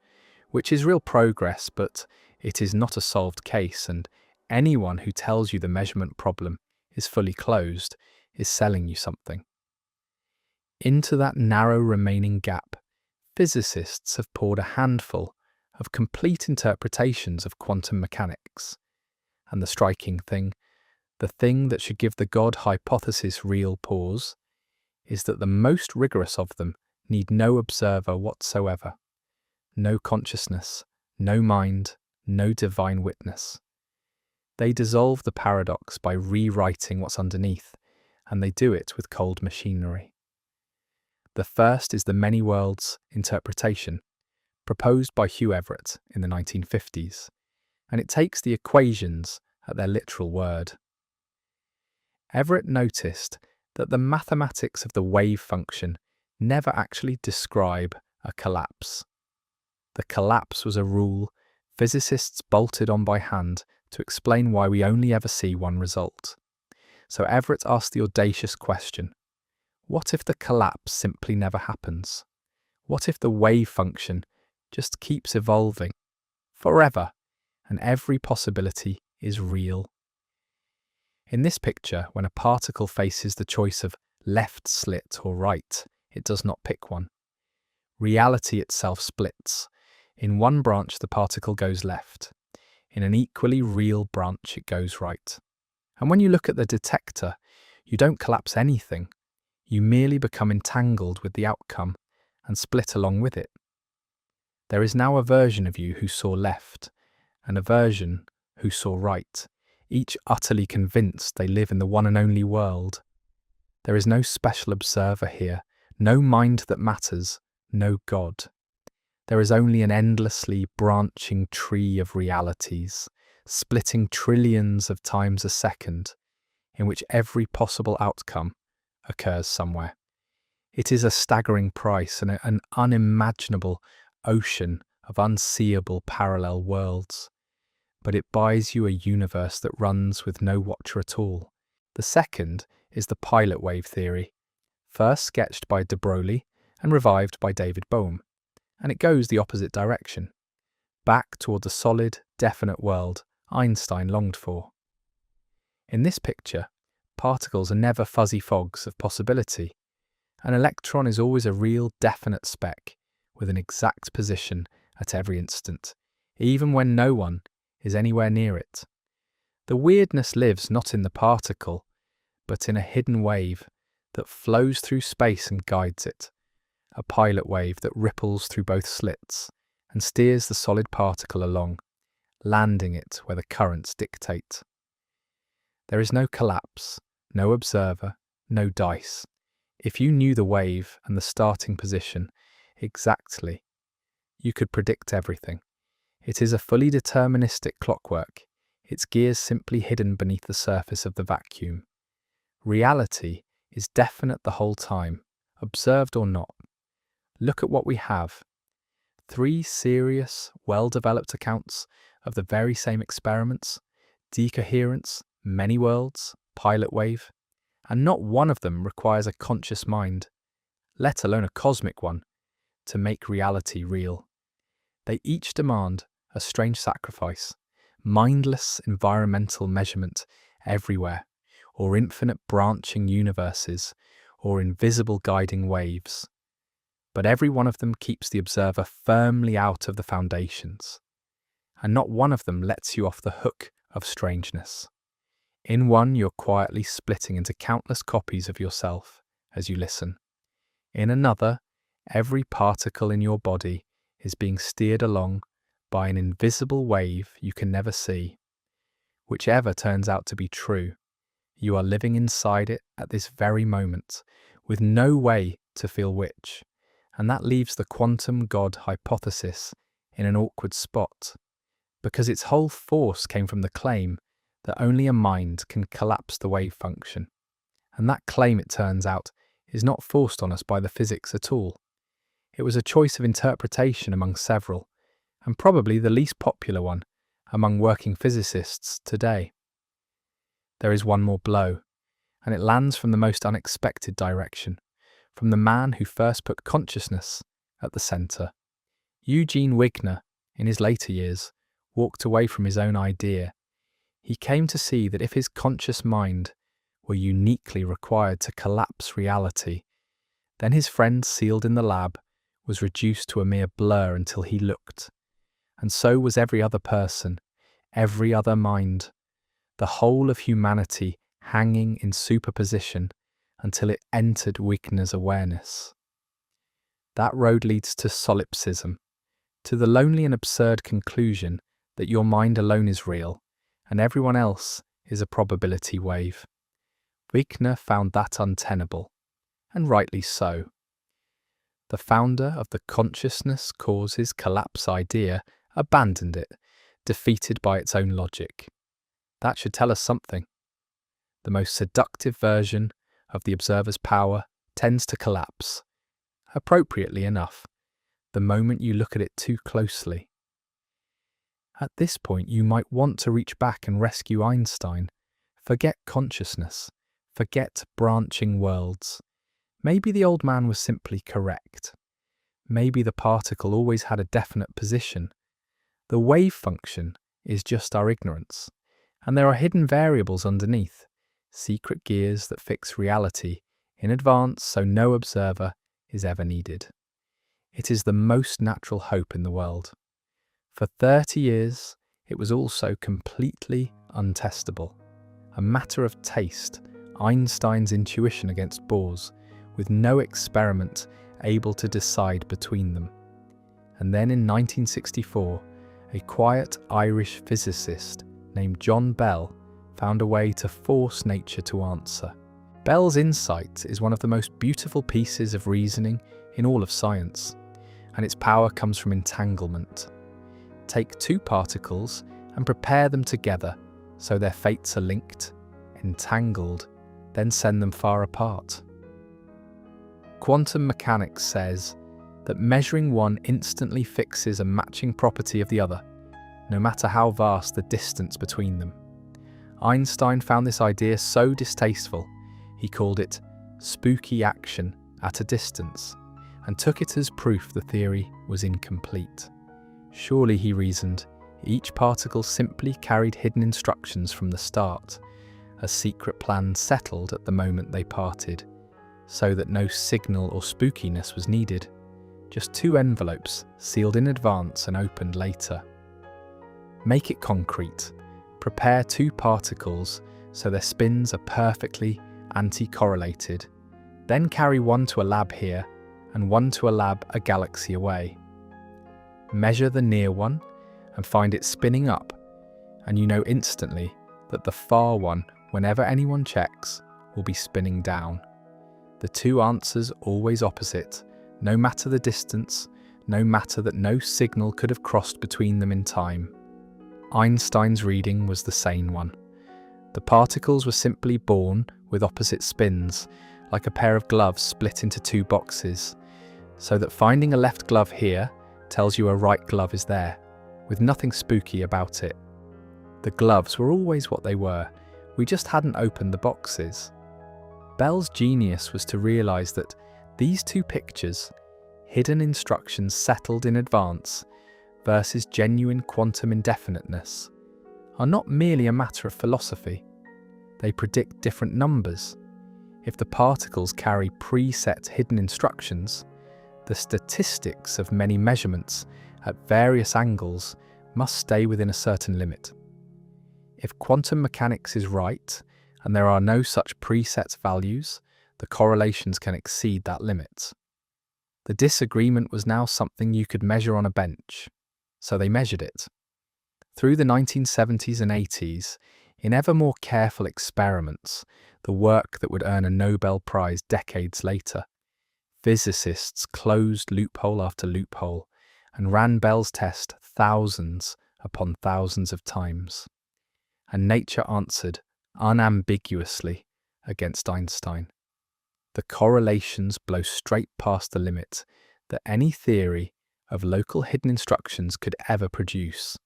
which is real progress, but it is not a solved case, and anyone who tells you the measurement problem is fully closed is selling you something. Into that narrow remaining gap, physicists have poured a handful of complete interpretations of quantum mechanics. And the striking thing, the thing that should give the God hypothesis real pause, is that the most rigorous of them need no observer whatsoever. No consciousness, no mind, no divine witness. They dissolve the paradox by rewriting what's underneath, and they do it with cold machinery. The first is the many worlds interpretation, proposed by Hugh Everett in the 1950s, and it takes the equations at their literal word. Everett noticed that the mathematics of the wave function never actually describe a collapse. The collapse was a rule physicists bolted on by hand to explain why we only ever see one result. So Everett asked the audacious question, what if the collapse simply never happens? What if the wave function just keeps evolving forever and every possibility is real? In this picture, when a particle faces the choice of left slit or right, it does not pick one. Reality itself splits. In one branch, the particle goes left. In an equally real branch, it goes right. And when you look at the detector, you don't collapse anything. You merely become entangled with the outcome and split along with it. There is now a version of you who saw left, and a version who saw right, each utterly convinced they live in the one and only world. There is no special observer here, no mind that matters, no God. There is only an endlessly branching tree of realities, splitting trillions of times a second, in which every possible outcome occurs somewhere. It is a staggering price and an unimaginable ocean of unseeable parallel worlds. But it buys you a universe that runs with no watcher at all. The second is the pilot wave theory, first sketched by de Broglie and revived by David Bohm, and it goes the opposite direction, back toward the solid, definite world Einstein longed for. In this picture, particles are never fuzzy fogs of possibility. An electron is always a real, definite speck with an exact position at every instant, even when no one is anywhere near it. The weirdness lives not in the particle, but in a hidden wave that flows through space and guides it, a pilot wave that ripples through both slits and steers the solid particle along, landing it where the currents dictate. There is no collapse, no observer, no dice. If you knew the wave and the starting position exactly, you could predict everything. It is a fully deterministic clockwork, its gears simply hidden beneath the surface of the vacuum. Reality is definite the whole time, observed or not. Look at what we have. 3 serious, well-developed accounts of the very same experiments, decoherence, many worlds, pilot wave, and not one of them requires a conscious mind, let alone a cosmic one, to make reality real. They each demand a strange sacrifice, mindless environmental measurement everywhere, or infinite branching universes, or invisible guiding waves. But every one of them keeps the observer firmly out of the foundations, and not one of them lets you off the hook of strangeness. In one, you're quietly splitting into countless copies of yourself as you listen. In another, every particle in your body is being steered along by an invisible wave you can never see. Whichever turns out to be true, you are living inside it at this very moment, with no way to feel which, and that leaves the quantum God hypothesis in an awkward spot, because its whole force came from the claim that only a mind can collapse the wave function. And that claim, it turns out, is not forced on us by the physics at all. It was a choice of interpretation among several, and probably the least popular one among working physicists today. There is one more blow, and it lands from the most unexpected direction, from the man who first put consciousness at the centre. Eugene Wigner, in his later years, walked away from his own idea. He came to see that if his conscious mind were uniquely required to collapse reality, then his friend sealed in the lab was reduced to a mere blur until he looked. And so was every other person, every other mind, the whole of humanity hanging in superposition until it entered Wigner's awareness. That road leads to solipsism, to the lonely and absurd conclusion that your mind alone is real, and everyone else is a probability wave. Wigner found that untenable, and rightly so. The founder of the consciousness causes collapse idea abandoned it, defeated by its own logic. That should tell us something. The most seductive version of the observer's power tends to collapse, appropriately enough, the moment you look at it too closely. At this point, you might want to reach back and rescue Einstein. Forget consciousness. Forget branching worlds. Maybe the old man was simply correct. Maybe the particle always had a definite position. The wave function is just our ignorance, and there are hidden variables underneath, secret gears that fix reality in advance so no observer is ever needed. It is the most natural hope in the world. For 30 years, it was also completely untestable. A matter of taste, Einstein's intuition against Bohr's, with no experiment able to decide between them. And then in 1964, a quiet Irish physicist named John Bell found a way to force nature to answer. Bell's insight is one of the most beautiful pieces of reasoning in all of science, and its power comes from entanglement. Take two particles and prepare them together so their fates are linked, entangled, then send them far apart. Quantum mechanics says that measuring one instantly fixes a matching property of the other, no matter how vast the distance between them. Einstein found this idea so distasteful, he called it spooky action at a distance, and took it as proof the theory was incomplete. Surely, he reasoned, each particle simply carried hidden instructions from the start, a secret plan settled at the moment they parted, so that no signal or spookiness was needed. Just two envelopes, sealed in advance and opened later. Make it concrete. Prepare two particles so their spins are perfectly anti-correlated. Then carry one to a lab here and one to a lab a galaxy away. Measure the near one and find it spinning up, and you know instantly that the far one, whenever anyone checks, will be spinning down. The two answers always opposite, no matter the distance, no matter that no signal could have crossed between them in time. Einstein's reading was the sane one. The particles were simply born with opposite spins, like a pair of gloves split into two boxes, so that finding a left glove here tells you a right glove is there, with nothing spooky about it. The gloves were always what they were, we just hadn't opened the boxes. Bell's genius was to realise that these two pictures, hidden instructions settled in advance versus genuine quantum indefiniteness, are not merely a matter of philosophy. They predict different numbers. If the particles carry preset hidden instructions, the statistics of many measurements at various angles must stay within a certain limit. If quantum mechanics is right, and there are no such preset values, the correlations can exceed that limit. The disagreement was now something you could measure on a bench, so they measured it. Through the 1970s and 80s, in ever more careful experiments, the work that would earn a Nobel Prize decades later, physicists closed loophole after loophole and ran Bell's test thousands upon thousands of times. And nature answered unambiguously against Einstein. The correlations blow straight past the limit that any theory of local hidden instructions could ever produce.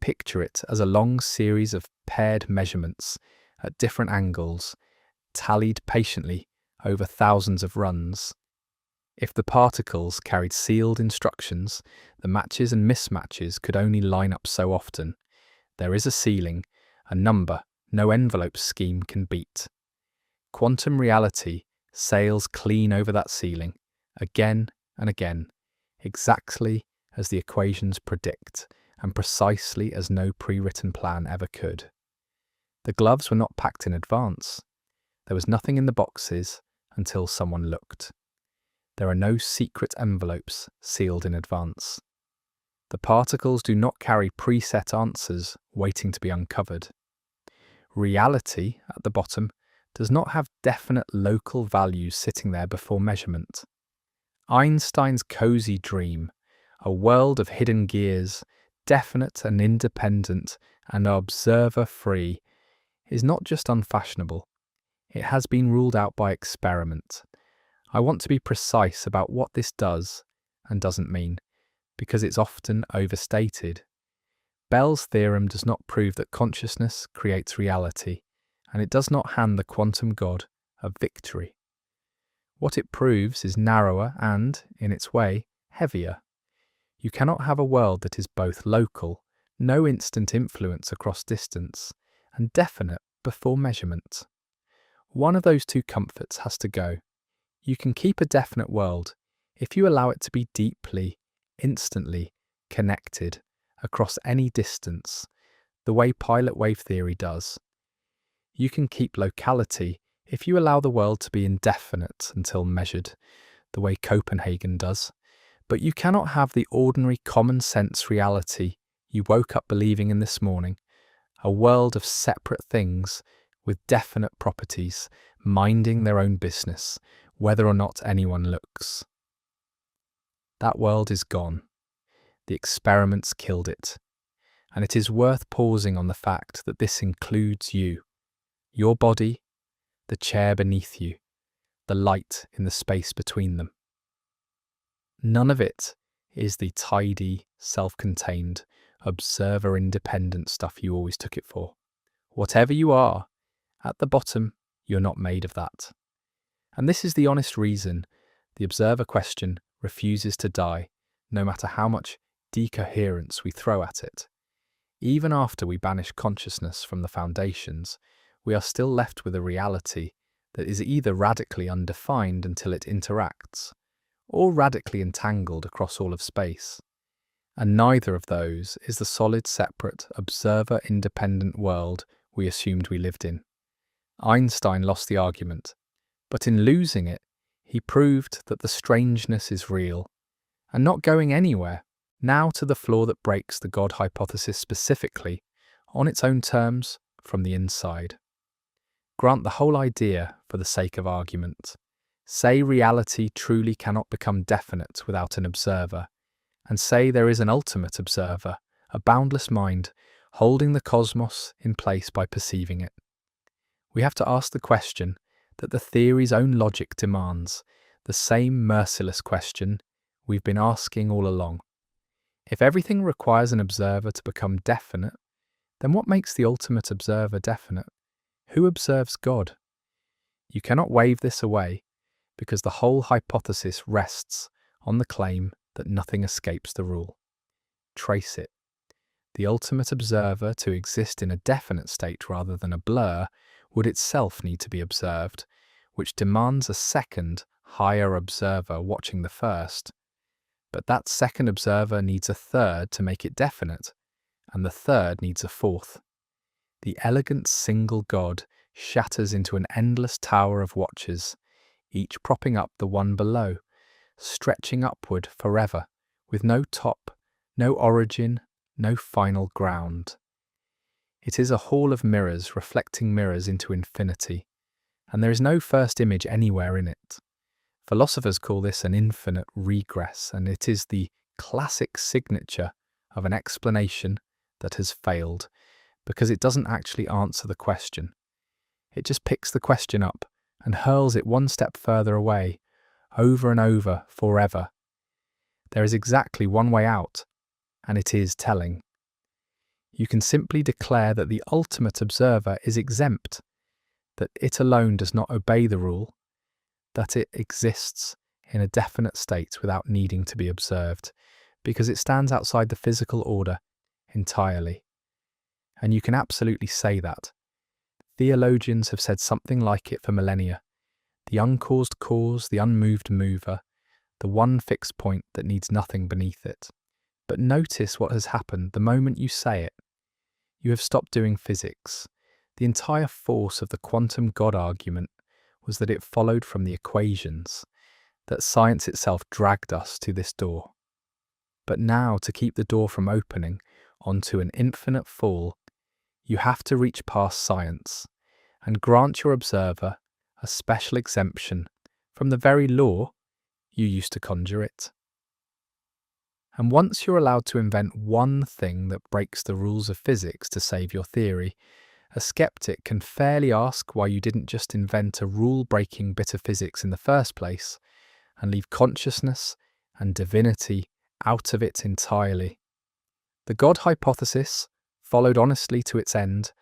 Picture it as a long series of paired measurements at different angles, tallied patiently over thousands of runs. If the particles carried sealed instructions, the matches and mismatches could only line up so often. There is a ceiling, a number no envelope scheme can beat. Quantum reality sails clean over that ceiling, again and again, exactly as the equations predict, and precisely as no pre-written plan ever could. The gloves were not packed in advance. There was nothing in the boxes until someone looked. There are no secret envelopes sealed in advance. The particles do not carry preset answers waiting to be uncovered. Reality, at the bottom, does not have definite local values sitting there before measurement. Einstein's cosy dream, a world of hidden gears, definite and independent and observer-free, is not just unfashionable. It has been ruled out by experiment. I want to be precise about what this does and doesn't mean, because it's often overstated. Bell's theorem does not prove that consciousness creates reality, and it does not hand the quantum God a victory. What it proves is narrower and, in its way, heavier. You cannot have a world that is both local, no instant influence across distance, and definite before measurement. One of those two comforts has to go. You can keep a definite world if you allow it to be deeply, instantly connected across any distance, the way pilot wave theory does. You can keep locality if you allow the world to be indefinite until measured, the way Copenhagen does. But you cannot have the ordinary common sense reality you woke up believing in this morning, a world of separate things with definite properties, minding their own business, whether or not anyone looks. That world is gone. The experiments killed it. And it is worth pausing on the fact that this includes you, your body, the chair beneath you, the light in the space between them. None of it is the tidy, self-contained, observer-independent stuff you always took it for. Whatever you are, at the bottom, you're not made of that. And this is the honest reason the observer question refuses to die, no matter how much decoherence we throw at it. Even after we banish consciousness from the foundations, we are still left with a reality that is either radically undefined until it interacts, or radically entangled across all of space. And neither of those is the solid, separate, observer-independent world we assumed we lived in. Einstein lost the argument, but in losing it, he proved that the strangeness is real, and not going anywhere, now to the flaw that breaks the God hypothesis specifically, on its own terms, from the inside. Grant the whole idea for the sake of argument. Say reality truly cannot become definite without an observer, and say there is an ultimate observer, a boundless mind, holding the cosmos in place by perceiving it. We have to ask the question that the theory's own logic demands, the same merciless question we've been asking all along. If everything requires an observer to become definite, then what makes the ultimate observer definite? Who observes God? You cannot wave this away, because the whole hypothesis rests on the claim that nothing escapes the rule. Trace it. The ultimate observer, to exist in a definite state rather than a blur, would itself need to be observed, which demands a second, higher observer watching the first. But that second observer needs a third to make it definite, and the third needs a fourth. The elegant single God shatters into an endless tower of watchers, each propping up the one below, stretching upward forever, with no top, no origin, no final ground. It is a hall of mirrors reflecting mirrors into infinity, and there is no first image anywhere in it. Philosophers call this an infinite regress, and it is the classic signature of an explanation that has failed, because it doesn't actually answer the question. It just picks the question up and hurls it one step further away, over and over, forever. There is exactly one way out, and it is telling. You can simply declare that the ultimate observer is exempt, that it alone does not obey the rule, that it exists in a definite state without needing to be observed, because it stands outside the physical order entirely. And you can absolutely say that. Theologians have said something like it for millennia. The uncaused cause, the unmoved mover, the one fixed point that needs nothing beneath it. But notice what has happened the moment you say it. You have stopped doing physics. The entire force of the quantum God argument was that it followed from the equations, that science itself dragged us to this door. But now, to keep the door from opening onto an infinite fall, you have to reach past science and grant your observer a special exemption from the very law you used to conjure it. And once you're allowed to invent one thing that breaks the rules of physics to save your theory, a skeptic can fairly ask why you didn't just invent a rule-breaking bit of physics in the first place and leave consciousness and divinity out of it entirely. The God hypothesis, followed honestly to its end,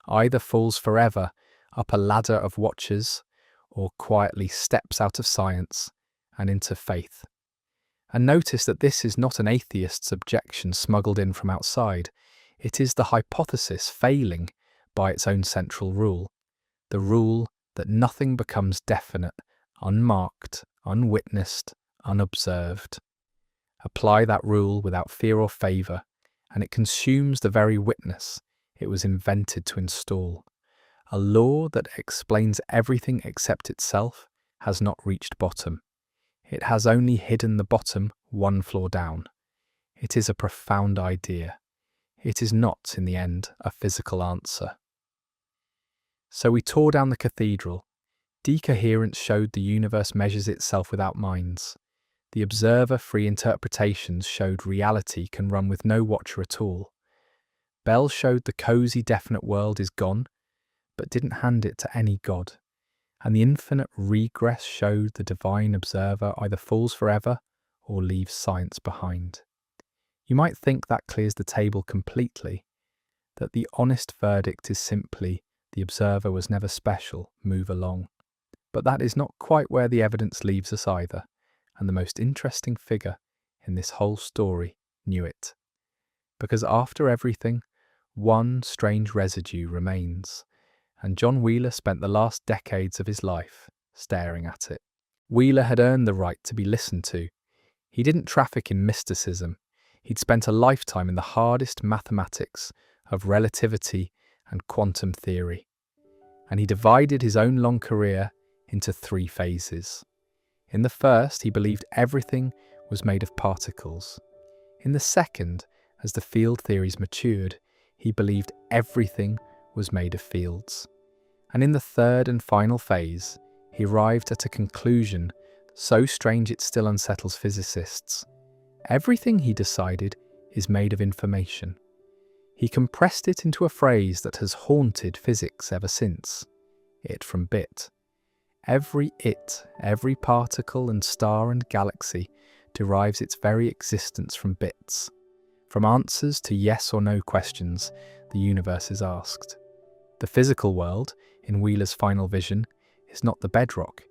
either falls forever up a ladder of watchers, or quietly steps out of science and into faith. And notice that this is not an atheist's objection smuggled in from outside. It is the hypothesis failing by its own central rule, the rule that nothing becomes definite, unmarked, unwitnessed, unobserved. Apply that rule without fear or favour, and it consumes the very witness it was invented to install. A law that explains everything except itself has not reached bottom. It has only hidden the bottom one floor down. It is a profound idea. It is not, in the end, a physical answer. So we tore down the cathedral. Decoherence showed the universe measures itself without minds. The observer-free interpretations showed reality can run with no watcher at all. Bell showed the cosy, definite world is gone, but didn't hand it to any god. And the infinite regress showed the divine observer either falls forever or leaves science behind. You might think that clears the table completely, that the honest verdict is simply the observer was never special, move along. But that is not quite where the evidence leaves us either, and the most interesting figure in this whole story knew it. Because after everything, one strange residue remains, and John Wheeler spent the last decades of his life staring at it. Wheeler had earned the right to be listened to. He didn't traffic in mysticism. He'd spent a lifetime in the hardest mathematics of relativity and quantum theory. And he divided his own long career into 3 phases. In the first, he believed everything was made of particles. In the second, as the field theories matured, he believed everything was made of fields. And in the third and final phase, he arrived at a conclusion so strange it still unsettles physicists. Everything, he decided, is made of information. He compressed it into a phrase that has haunted physics ever since. It from bit. Every it, every particle and star and galaxy derives its very existence from bits. From answers to yes or no questions the universe is asked. The physical world, in Wheeler's final vision, is not the bedrock.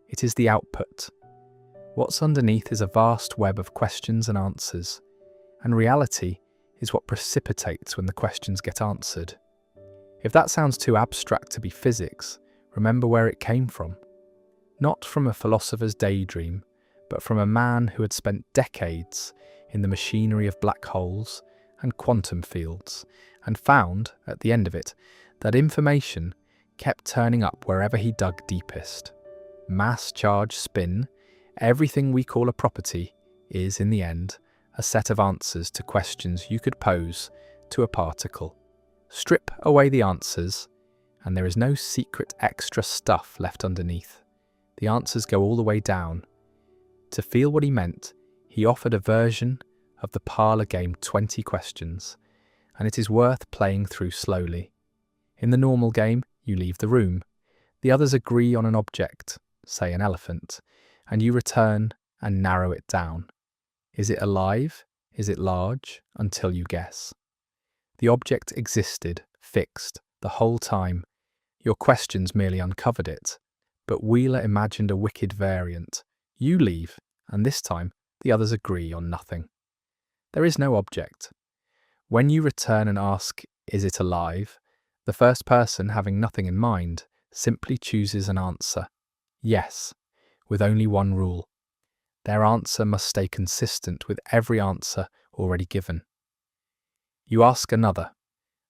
It is the output. What's underneath is a vast web of questions and answers, and reality is what precipitates when the questions get answered. If that sounds too abstract to be physics, remember where it came from. Not from a philosopher's daydream, but from a man who had spent decades in the machinery of black holes and quantum fields, and found, at the end of it, that information kept turning up wherever he dug deepest. Mass, charge, spin, everything we call a property is, in the end, a set of answers to questions you could pose to a particle. Strip away the answers, and there is no secret extra stuff left underneath. The answers go all the way down. To feel what he meant, he offered a version of the parlour game 20 questions, and it is worth playing through slowly. In the normal game, you leave the room. The others agree on an object, say an elephant, and you return and narrow it down. Is it alive? Is it large? Until you guess. The object existed, fixed, the whole time. Your questions merely uncovered it. But Wheeler imagined a wicked variant. You leave, and this time the others agree on nothing. There is no object. When you return and ask, is it alive? The first person, having nothing in mind, simply chooses an answer. Yes, with only one rule. Their answer must stay consistent with every answer already given. You ask another.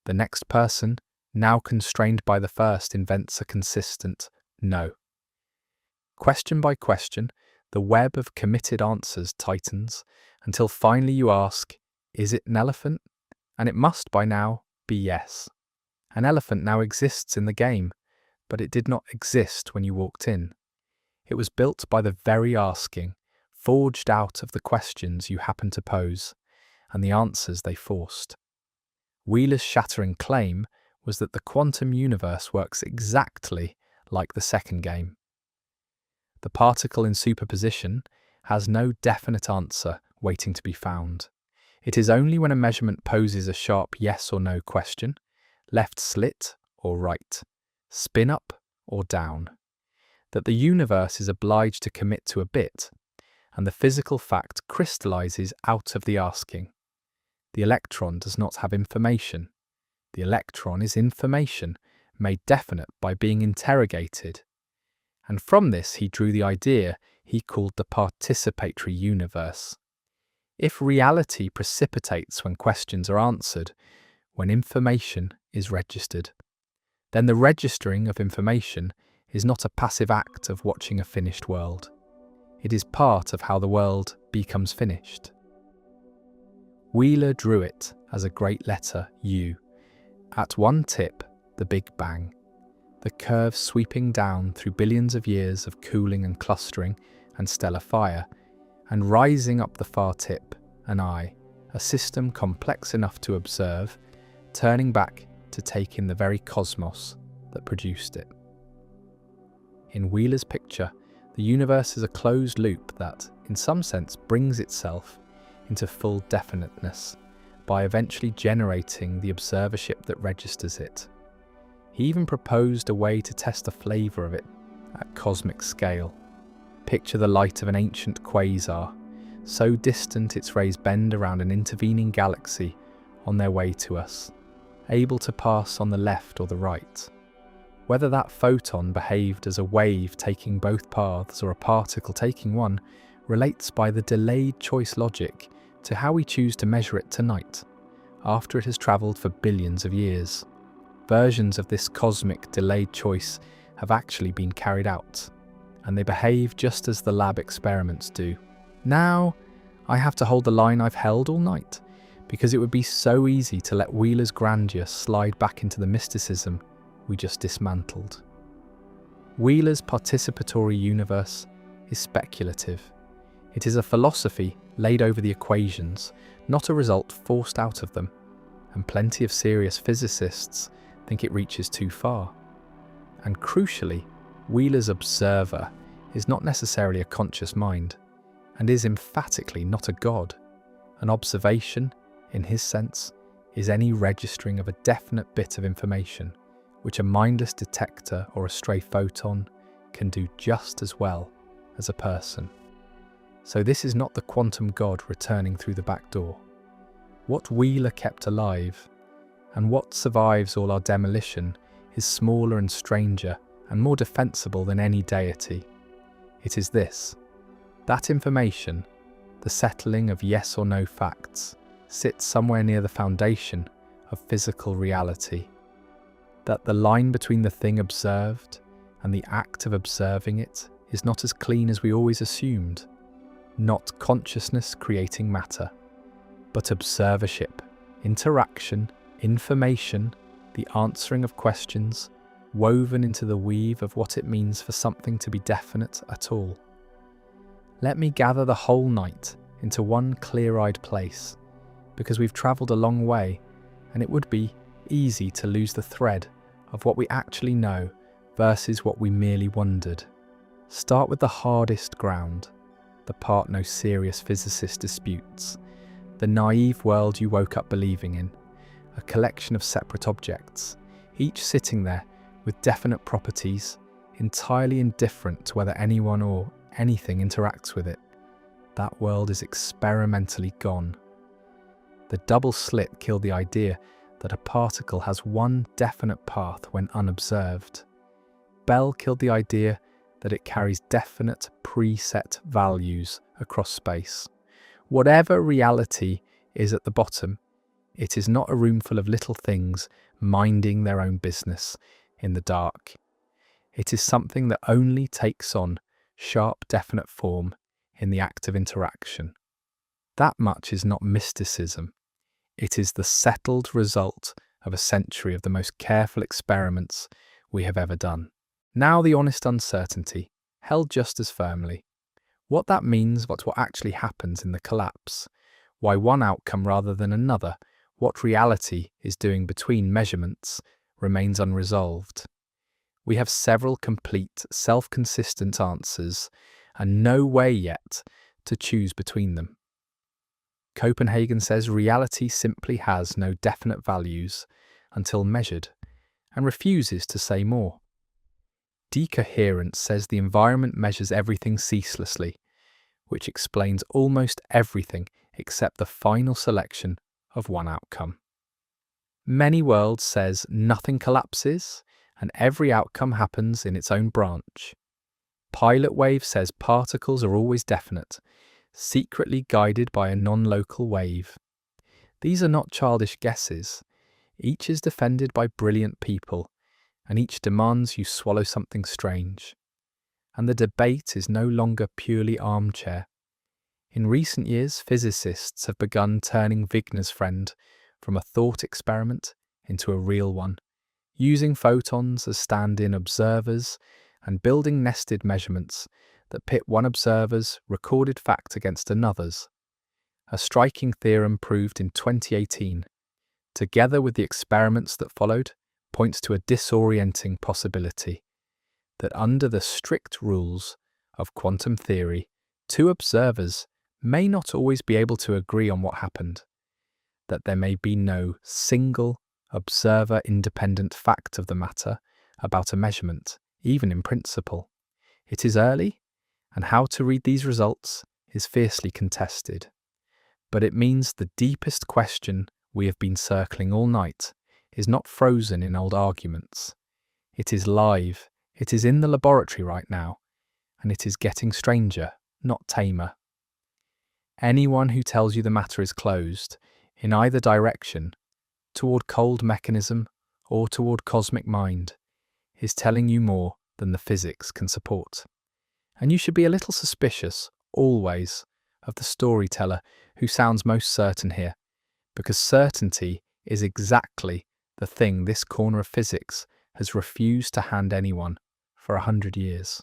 The next person, now constrained by the first, invents a consistent no. Question by question, the web of committed answers tightens until finally you ask, is it an elephant? And it must by now be yes. An elephant now exists in the game, but it did not exist when you walked in. It was built by the very asking, forged out of the questions you happened to pose, and the answers they forced. Wheeler's shattering claim was that the quantum universe works exactly like the second game. The particle in superposition has no definite answer waiting to be found. It is only when a measurement poses a sharp yes or no question, left slit or right, spin up or down, that the universe is obliged to commit to a bit, and the physical fact crystallizes out of the asking. The electron does not have information. The electron is information made definite by being interrogated. And from this he drew the idea he called the participatory universe. If reality precipitates when questions are answered, when information is registered, then the registering of information is not a passive act of watching a finished world. It is part of how the world becomes finished. Wheeler drew it as a great letter U. At one tip, the Big Bang, the curve sweeping down through billions of years of cooling and clustering and stellar fire, and rising up the far tip, an I, a system complex enough to observe, turning back to take in the very cosmos that produced it. In Wheeler's picture, the universe is a closed loop that, in some sense, brings itself into full definiteness by eventually generating the observership that registers it. He even proposed a way to test the flavour of it at cosmic scale. Picture the light of an ancient quasar, so distant its rays bend around an intervening galaxy on their way to us, able to pass on the left or the right. Whether that photon behaved as a wave taking both paths or a particle taking one relates by the delayed choice logic to how we choose to measure it tonight, after it has travelled for billions of years. Versions of this cosmic delayed choice have actually been carried out, and they behave just as the lab experiments do. Now, I have to hold the line I've held all night, because it would be so easy to let Wheeler's grandeur slide back into the mysticism we just dismantled. Wheeler's participatory universe is speculative. It is a philosophy laid over the equations, not a result forced out of them, and plenty of serious physicists think it reaches too far. And crucially, Wheeler's observer is not necessarily a conscious mind, and is emphatically not a god. An observation, in his sense, is any registering of a definite bit of information, which a mindless detector or a stray photon can do just as well as a person. So this is not the quantum god returning through the back door. What Wheeler kept alive, and what survives all our demolition, is smaller and stranger and more defensible than any deity. It is this: that information, the settling of yes or no facts, sits somewhere near the foundation of physical reality. That the line between the thing observed and the act of observing it is not as clean as we always assumed. Not consciousness creating matter, but observership, interaction, information, the answering of questions, woven into the weave of what it means for something to be definite at all. Let me gather the whole night into one clear-eyed place, because we've travelled a long way, and it would be easy to lose the thread of what we actually know versus what we merely wondered. Start with the hardest ground, the part no serious physicist disputes, the naive world you woke up believing in, a collection of separate objects, each sitting there with definite properties, entirely indifferent to whether anyone or anything interacts with it. That world is experimentally gone. The double slit killed the idea that a particle has one definite path when unobserved. Bell killed the idea that it carries definite preset values across space. Whatever reality is at the bottom, it is not a room full of little things minding their own business in the dark. It is something that only takes on sharp, definite form in the act of interaction. That much is not mysticism. It is the settled result of a century of the most careful experiments we have ever done. Now the honest uncertainty, held just as firmly. What that means, what actually happens in the collapse, why one outcome rather than another, what reality is doing between measurements, remains unresolved. We have several complete, self-consistent answers, and no way yet to choose between them. Copenhagen says reality simply has no definite values until measured, and refuses to say more. Decoherence says the environment measures everything ceaselessly, which explains almost everything except the final selection of one outcome. Many worlds says nothing collapses and every outcome happens in its own branch. Pilot wave says particles are always definite, secretly guided by a non-local wave. These are not childish guesses. Each is defended by brilliant people, and each demands you swallow something strange. And the debate is no longer purely armchair. In recent years, physicists have begun turning Wigner's friend from a thought experiment into a real one, using photons as stand-in observers and building nested measurements that pit one observer's recorded fact against another's. A striking theorem proved in 2018, together with the experiments that followed, points to a disorienting possibility that under the strict rules of quantum theory, two observers may not always be able to agree on what happened, that there may be no single observer-independent fact of the matter about a measurement, even in principle. It is early, and how to read these results is fiercely contested. But it means the deepest question we have been circling all night is not frozen in old arguments. It is live, it is in the laboratory right now, and it is getting stranger, not tamer. Anyone who tells you the matter is closed, in either direction, toward cold mechanism or toward cosmic mind, is telling you more than the physics can support. And you should be a little suspicious, always, of the storyteller who sounds most certain here, because certainty is exactly the thing this corner of physics has refused to hand anyone for 100 years.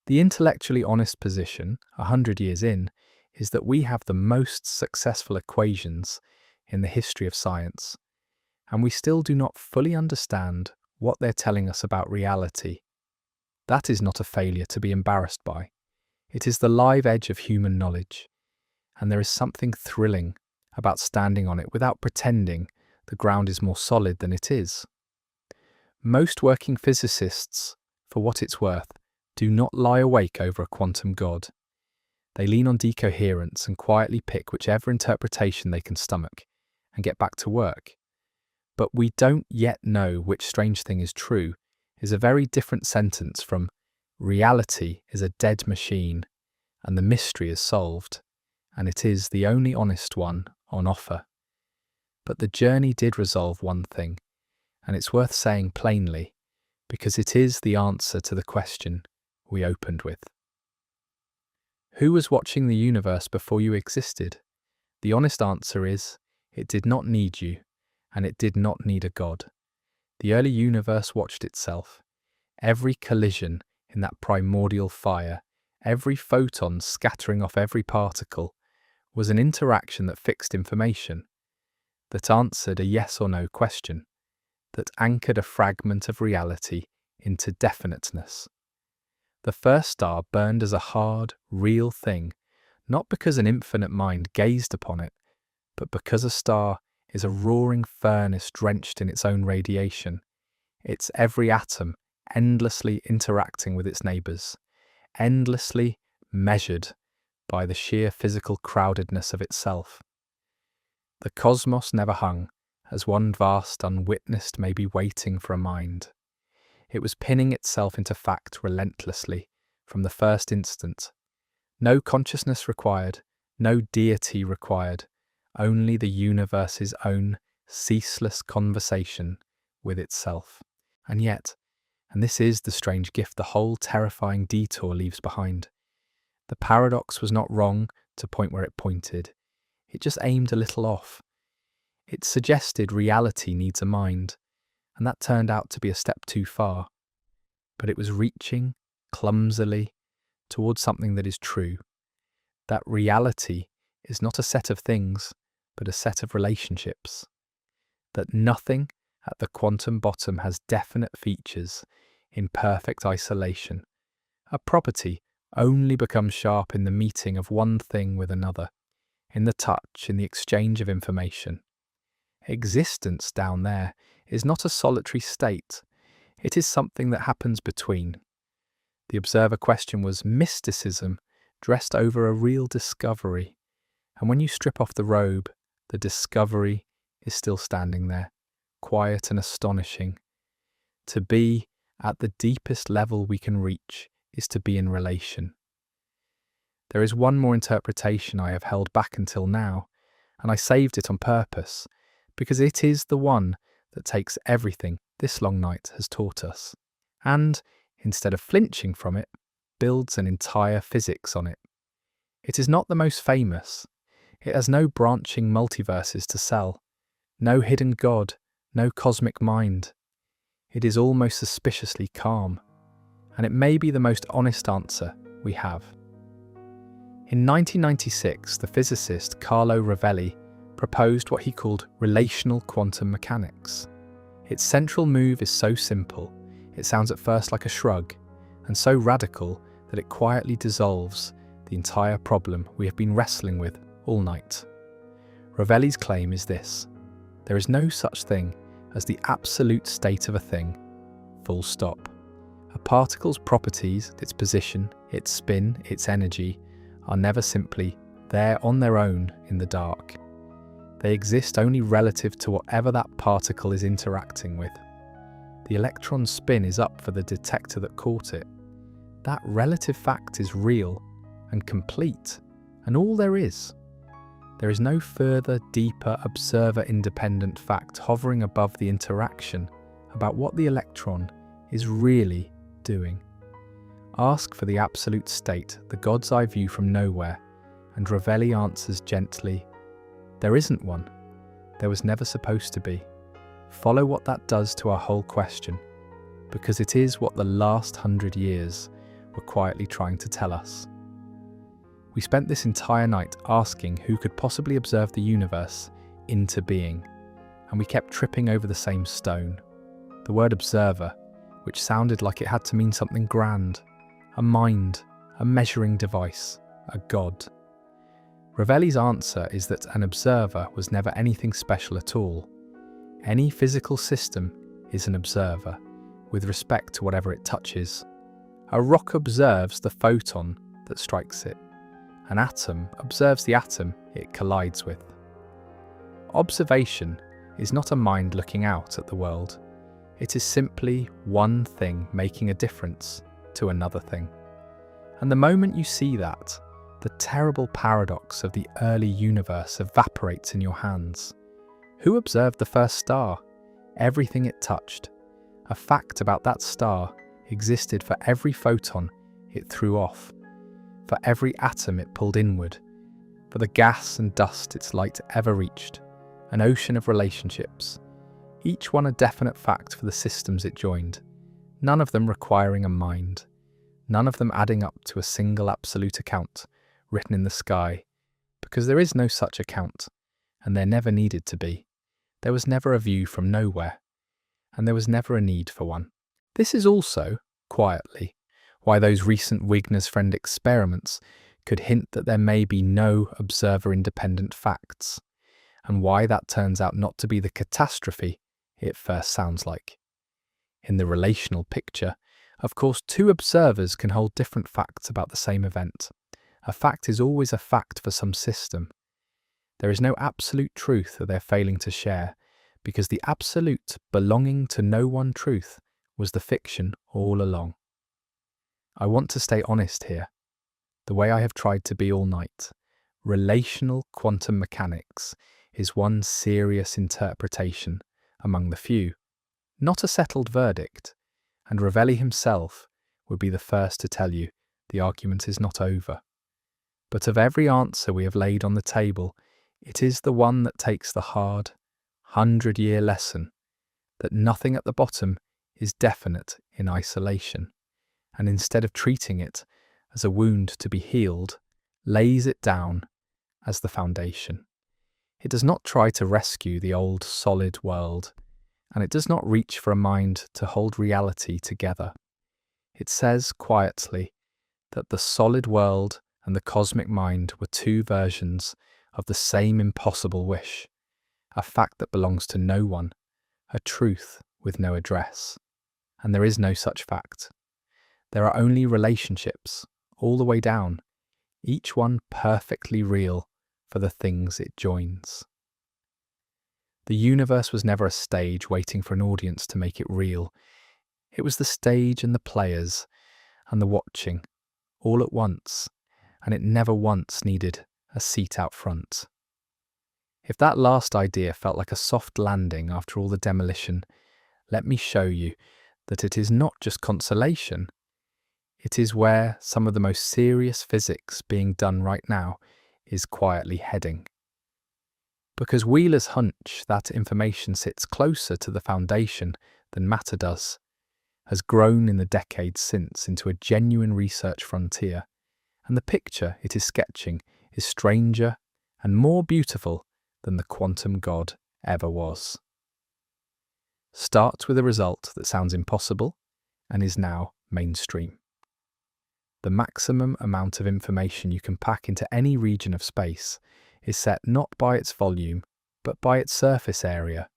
The intellectually honest position, 100 years in, is that we have the most successful equations in the history of science, and we still do not fully understand what they're telling us about reality. That is not a failure to be embarrassed by. It is the live edge of human knowledge, and there is something thrilling about standing on it without pretending the ground is more solid than it is. Most working physicists, for what it's worth, do not lie awake over a quantum god. They lean on decoherence and quietly pick whichever interpretation they can stomach and get back to work. But we don't yet know which strange thing is true is a very different sentence from reality is a dead machine and the mystery is solved, and it is the only honest one on offer. But the journey did resolve one thing, and it's worth saying plainly, because it is the answer to the question we opened with. Who was watching the universe before you existed? The honest answer is, it did not need you, and it did not need a god. The early universe watched itself. Every collision in that primordial fire, every photon scattering off every particle, was an interaction that fixed information, that answered a yes or no question, that anchored a fragment of reality into definiteness. The first star burned as a hard, real thing, not because an infinite mind gazed upon it, but because a star is a roaring furnace drenched in its own radiation, its every atom endlessly interacting with its neighbours, endlessly measured by the sheer physical crowdedness of itself. The cosmos never hung, as one vast unwitnessed may be waiting for a mind. It was pinning itself into fact relentlessly from the first instant. No consciousness required, no deity required, only the universe's own ceaseless conversation with itself. And yet, and this is the strange gift the whole terrifying detour leaves behind, the paradox was not wrong to point where it pointed. It just aimed a little off. It suggested reality needs a mind, and that turned out to be a step too far. But it was reaching, clumsily, towards something that is true. That reality is not a set of things, but a set of relationships. That nothing at the quantum bottom has definite features in perfect isolation. A property only becomes sharp in the meeting of one thing with another, in the touch, in the exchange of information. Existence down there is not a solitary state. It is something that happens between. The observer question was mysticism dressed over a real discovery. And when you strip off the robe, the discovery is still standing there, quiet and astonishing. To be at the deepest level we can reach is to be in relation. There is one more interpretation I have held back until now, and I saved it on purpose, because it is the one that takes everything this long night has taught us, and, instead of flinching from it, builds an entire physics on it. It is not the most famous. It has no branching multiverses to sell, no hidden god, no cosmic mind. It is almost suspiciously calm, and it may be the most honest answer we have. In 1996, the physicist Carlo Rovelli proposed what he called relational quantum mechanics. Its central move is so simple, it sounds at first like a shrug, and so radical that it quietly dissolves the entire problem we have been wrestling with all night. Rovelli's claim is this: there is no such thing as the absolute state of a thing, full stop. A particle's properties, its position, its spin, its energy, are never simply there on their own in the dark. They exist only relative to whatever that particle is interacting with. The electron's spin is up for the detector that caught it. That relative fact is real and complete, and all there is. There is no further, deeper, observer-independent fact hovering above the interaction about what the electron is really doing. Ask for the absolute state, the God's eye view from nowhere, and Rovelli answers gently, there isn't one. There was never supposed to be. Follow what that does to our whole question, because it is what the last 100 years were quietly trying to tell us. We spent this entire night asking who could possibly observe the universe into being, and we kept tripping over the same stone, the word observer, which sounded like it had to mean something grand, a mind, a measuring device, a god. Rovelli's answer is that an observer was never anything special at all. Any physical system is an observer, with respect to whatever it touches. A rock observes the photon that strikes it. An atom observes the atom it collides with. Observation is not a mind looking out at the world. It is simply one thing making a difference to another thing. And the moment you see that, the terrible paradox of the early universe evaporates in your hands. Who observed the first star? Everything it touched. A fact about that star existed for every photon it threw off, for every atom it pulled inward, for the gas and dust its light ever reached, an ocean of relationships, each one a definite fact for the systems it joined, none of them requiring a mind, none of them adding up to a single absolute account written in the sky, because there is no such account, and there never needed to be. There was never a view from nowhere, and there was never a need for one. This is also, quietly, why those recent Wigner's friend experiments could hint that there may be no observer-independent facts, and why that turns out not to be the catastrophe it first sounds like. In the relational picture, of course, two observers can hold different facts about the same event. A fact is always a fact for some system. There is no absolute truth that they're failing to share, because the absolute belonging to no one truth was the fiction all along. I want to stay honest here, the way I have tried to be all night. Relational quantum mechanics is one serious interpretation among the few, not a settled verdict, and Rovelli himself would be the first to tell you the argument is not over. But of every answer we have laid on the table, it is the one that takes the hard, 100-year lesson that nothing at the bottom is definite in isolation, and instead of treating it as a wound to be healed, lays it down as the foundation. It does not try to rescue the old solid world, and it does not reach for a mind to hold reality together. It says quietly that the solid world and the cosmic mind were two versions of the same impossible wish, a fact that belongs to no one, a truth with no address. And there is no such fact. There are only relationships, all the way down, each one perfectly real for the things it joins. The universe was never a stage waiting for an audience to make it real. It was the stage and the players and the watching, all at once, and it never once needed a seat out front. If that last idea felt like a soft landing after all the demolition, let me show you that it is not just consolation. It is where some of the most serious physics being done right now is quietly heading. Because Wheeler's hunch that information sits closer to the foundation than matter does has grown in the decades since into a genuine research frontier, and the picture it is sketching is stranger and more beautiful than the quantum god ever was. Start with a result that sounds impossible and is now mainstream. The maximum amount of information you can pack into any region of space is set not by its volume, but by its surface area,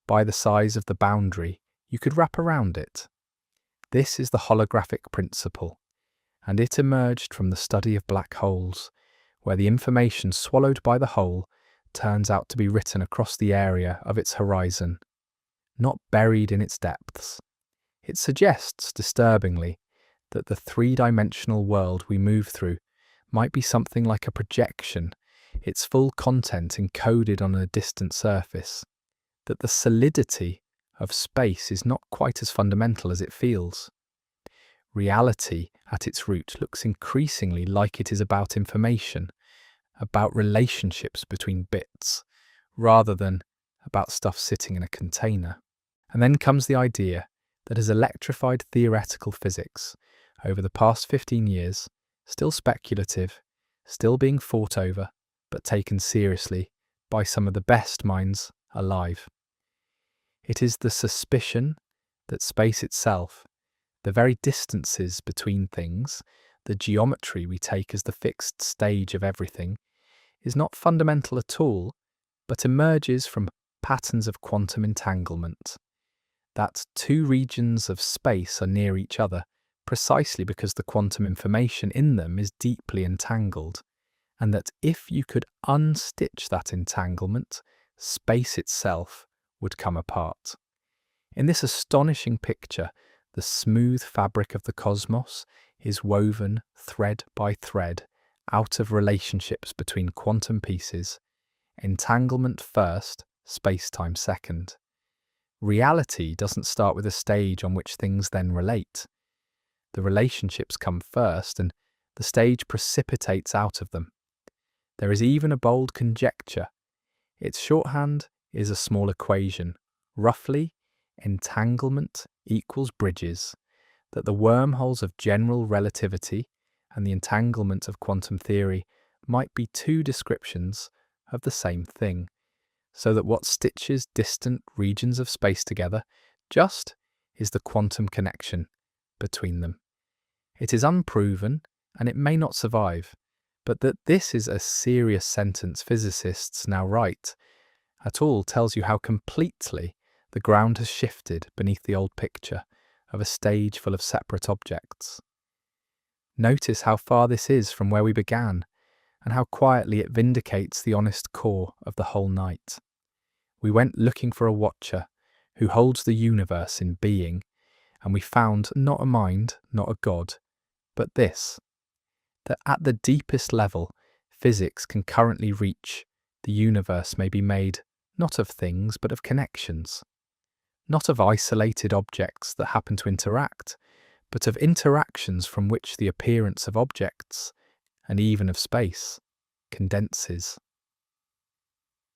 by the size of the boundary you could wrap around it. This is the holographic principle, and it emerged from the study of black holes, where the information swallowed by the hole turns out to be written across the area of its horizon, not buried in its depths. It suggests, disturbingly, that the three-dimensional world we move through might be something like a projection, its full content encoded on a distant surface, that the solidity of space is not quite as fundamental as it feels. Reality, at its root, looks increasingly like it is about information, about relationships between bits, rather than about stuff sitting in a container. And then comes the idea that has electrified theoretical physics over the past 15 years, still speculative, still being fought over, but taken seriously by some of the best minds alive. It is the suspicion that space itself, the very distances between things, the geometry we take as the fixed stage of everything, is not fundamental at all, but emerges from patterns of quantum entanglement. That two regions of space are near each other precisely because the quantum information in them is deeply entangled, and that if you could unstitch that entanglement, space itself would come apart. In this astonishing picture, the smooth fabric of the cosmos is woven thread by thread out of relationships between quantum pieces, entanglement first, space-time second. Reality doesn't start with a stage on which things then relate. The relationships come first, and the stage precipitates out of them. There is even a bold conjecture. Its shorthand is a small equation, roughly entanglement equals bridges, that the wormholes of general relativity and the entanglement of quantum theory might be two descriptions of the same thing, so that what stitches distant regions of space together just is the quantum connection between them. It is unproven, and it may not survive, but that this is a serious sentence physicists now write at all tells you how completely the ground has shifted beneath the old picture of a stage full of separate objects. Notice how far this is from where we began, and how quietly it vindicates the honest core of the whole night. We went looking for a watcher who holds the universe in being, and we found not a mind, not a god, but this, that at the deepest level physics can currently reach, the universe may be made not of things but of connections, not of isolated objects that happen to interact, but of interactions from which the appearance of objects, and even of space, condenses.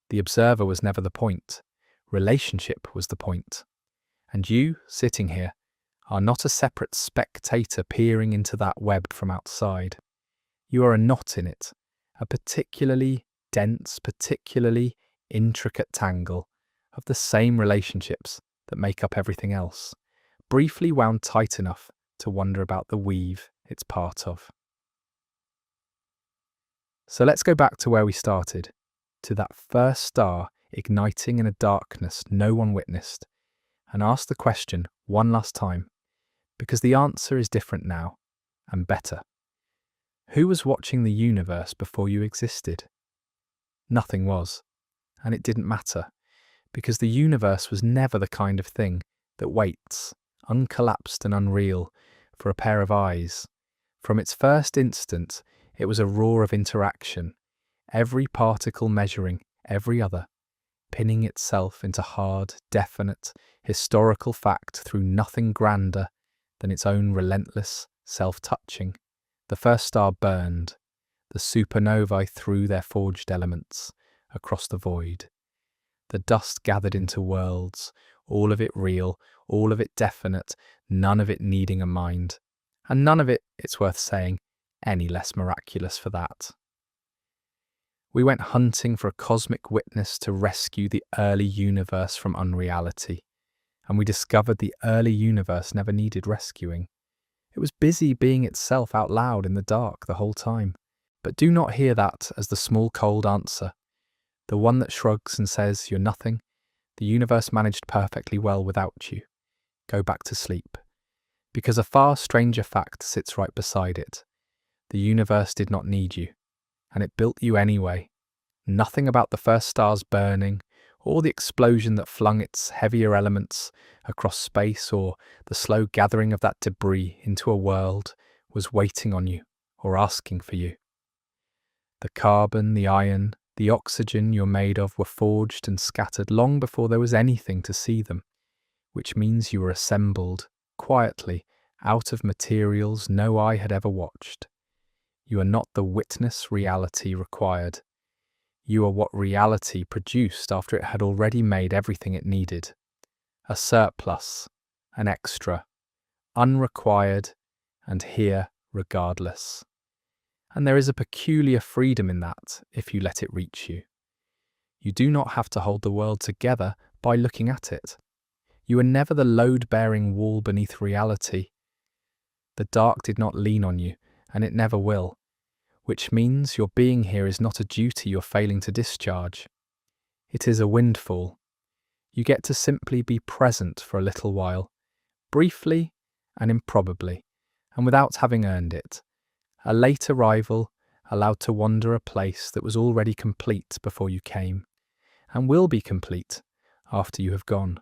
The observer was never the point, relationship was the point, and you, sitting here, are not a separate spectator peering into that web from outside. You are a knot in it, a particularly dense, particularly intricate tangle of the same relationships that make up everything else, briefly wound tight enough to wonder about the weave it's part of. So let's go back to where we started, to that first star igniting in a darkness no one witnessed, and ask the question one last time, because the answer is different now, and better. Who was watching the universe before you existed? Nothing was, and it didn't matter, because the universe was never the kind of thing that waits, uncollapsed and unreal, for a pair of eyes. From its first instant, it was a roar of interaction, every particle measuring every other, pinning itself into hard, definite, historical fact through nothing grander than its own relentless self-touching. The first star burned. The supernovae threw their forged elements across the void. The dust gathered into worlds, all of it real, all of it definite, none of it needing a mind. And none of it, it's worth saying, any less miraculous for that. We went hunting for a cosmic witness to rescue the early universe from unreality, and we discovered the early universe never needed rescuing. It was busy being itself out loud in the dark the whole time. But do not hear that as the small cold answer, the one that shrugs and says you're nothing. The universe managed perfectly well without you. Go back to sleep. Because a far stranger fact sits right beside it. The universe did not need you, and it built you anyway. Nothing about the first stars burning, or the explosion that flung its heavier elements across space, or the slow gathering of that debris into a world was waiting on you or asking for you. The carbon, the iron, the oxygen you're made of were forged and scattered long before there was anything to see them, which means you were assembled, quietly, out of materials no eye had ever watched. You are not the witness reality required. You are what reality produced after it had already made everything it needed. A surplus, an extra, unrequired, and here regardless. And there is a peculiar freedom in that if you let it reach you. You do not have to hold the world together by looking at it. You are never the load-bearing wall beneath reality. The dark did not lean on you, and it never will, which means your being here is not a duty you're failing to discharge. It is a windfall. You get to simply be present for a little while, briefly and improbably, and without having earned it. A late arrival, allowed to wander a place that was already complete before you came, and will be complete after you have gone.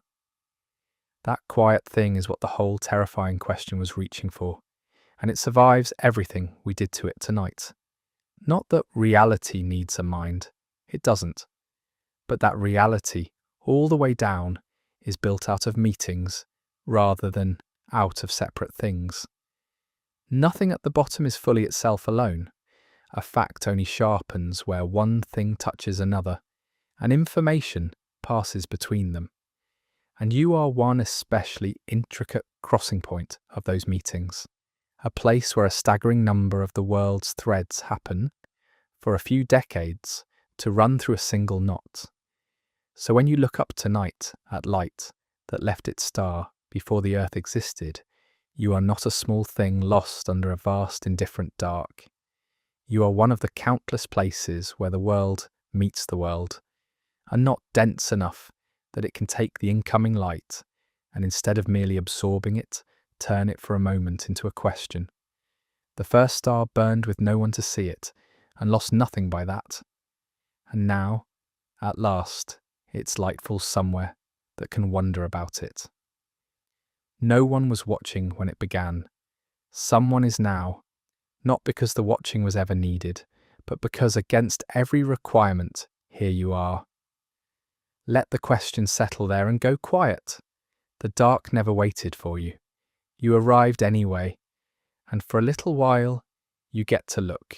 That quiet thing is what the whole terrifying question was reaching for, and it survives everything we did to it tonight. Not that reality needs a mind, it doesn't, but that reality, all the way down, is built out of meetings rather than out of separate things. Nothing at the bottom is fully itself alone. A fact only sharpens where one thing touches another, and information passes between them. And you are one especially intricate crossing point of those meetings, a place where a staggering number of the world's threads happen, for a few decades, to run through a single knot. So when you look up tonight at light that left its star before the earth existed, you are not a small thing lost under a vast indifferent dark. You are one of the countless places where the world meets the world, and not dense enough that it can take the incoming light, and instead of merely absorbing it, turn it for a moment into a question. The first star burned with no one to see it, and lost nothing by that. And now, at last, its light falls somewhere that can wonder about it. No one was watching when it began. Someone is now, not because the watching was ever needed, but because against every requirement, here you are. Let the question settle there and go quiet. The dark never waited for you. You arrived anyway, and for a little while, you get to look.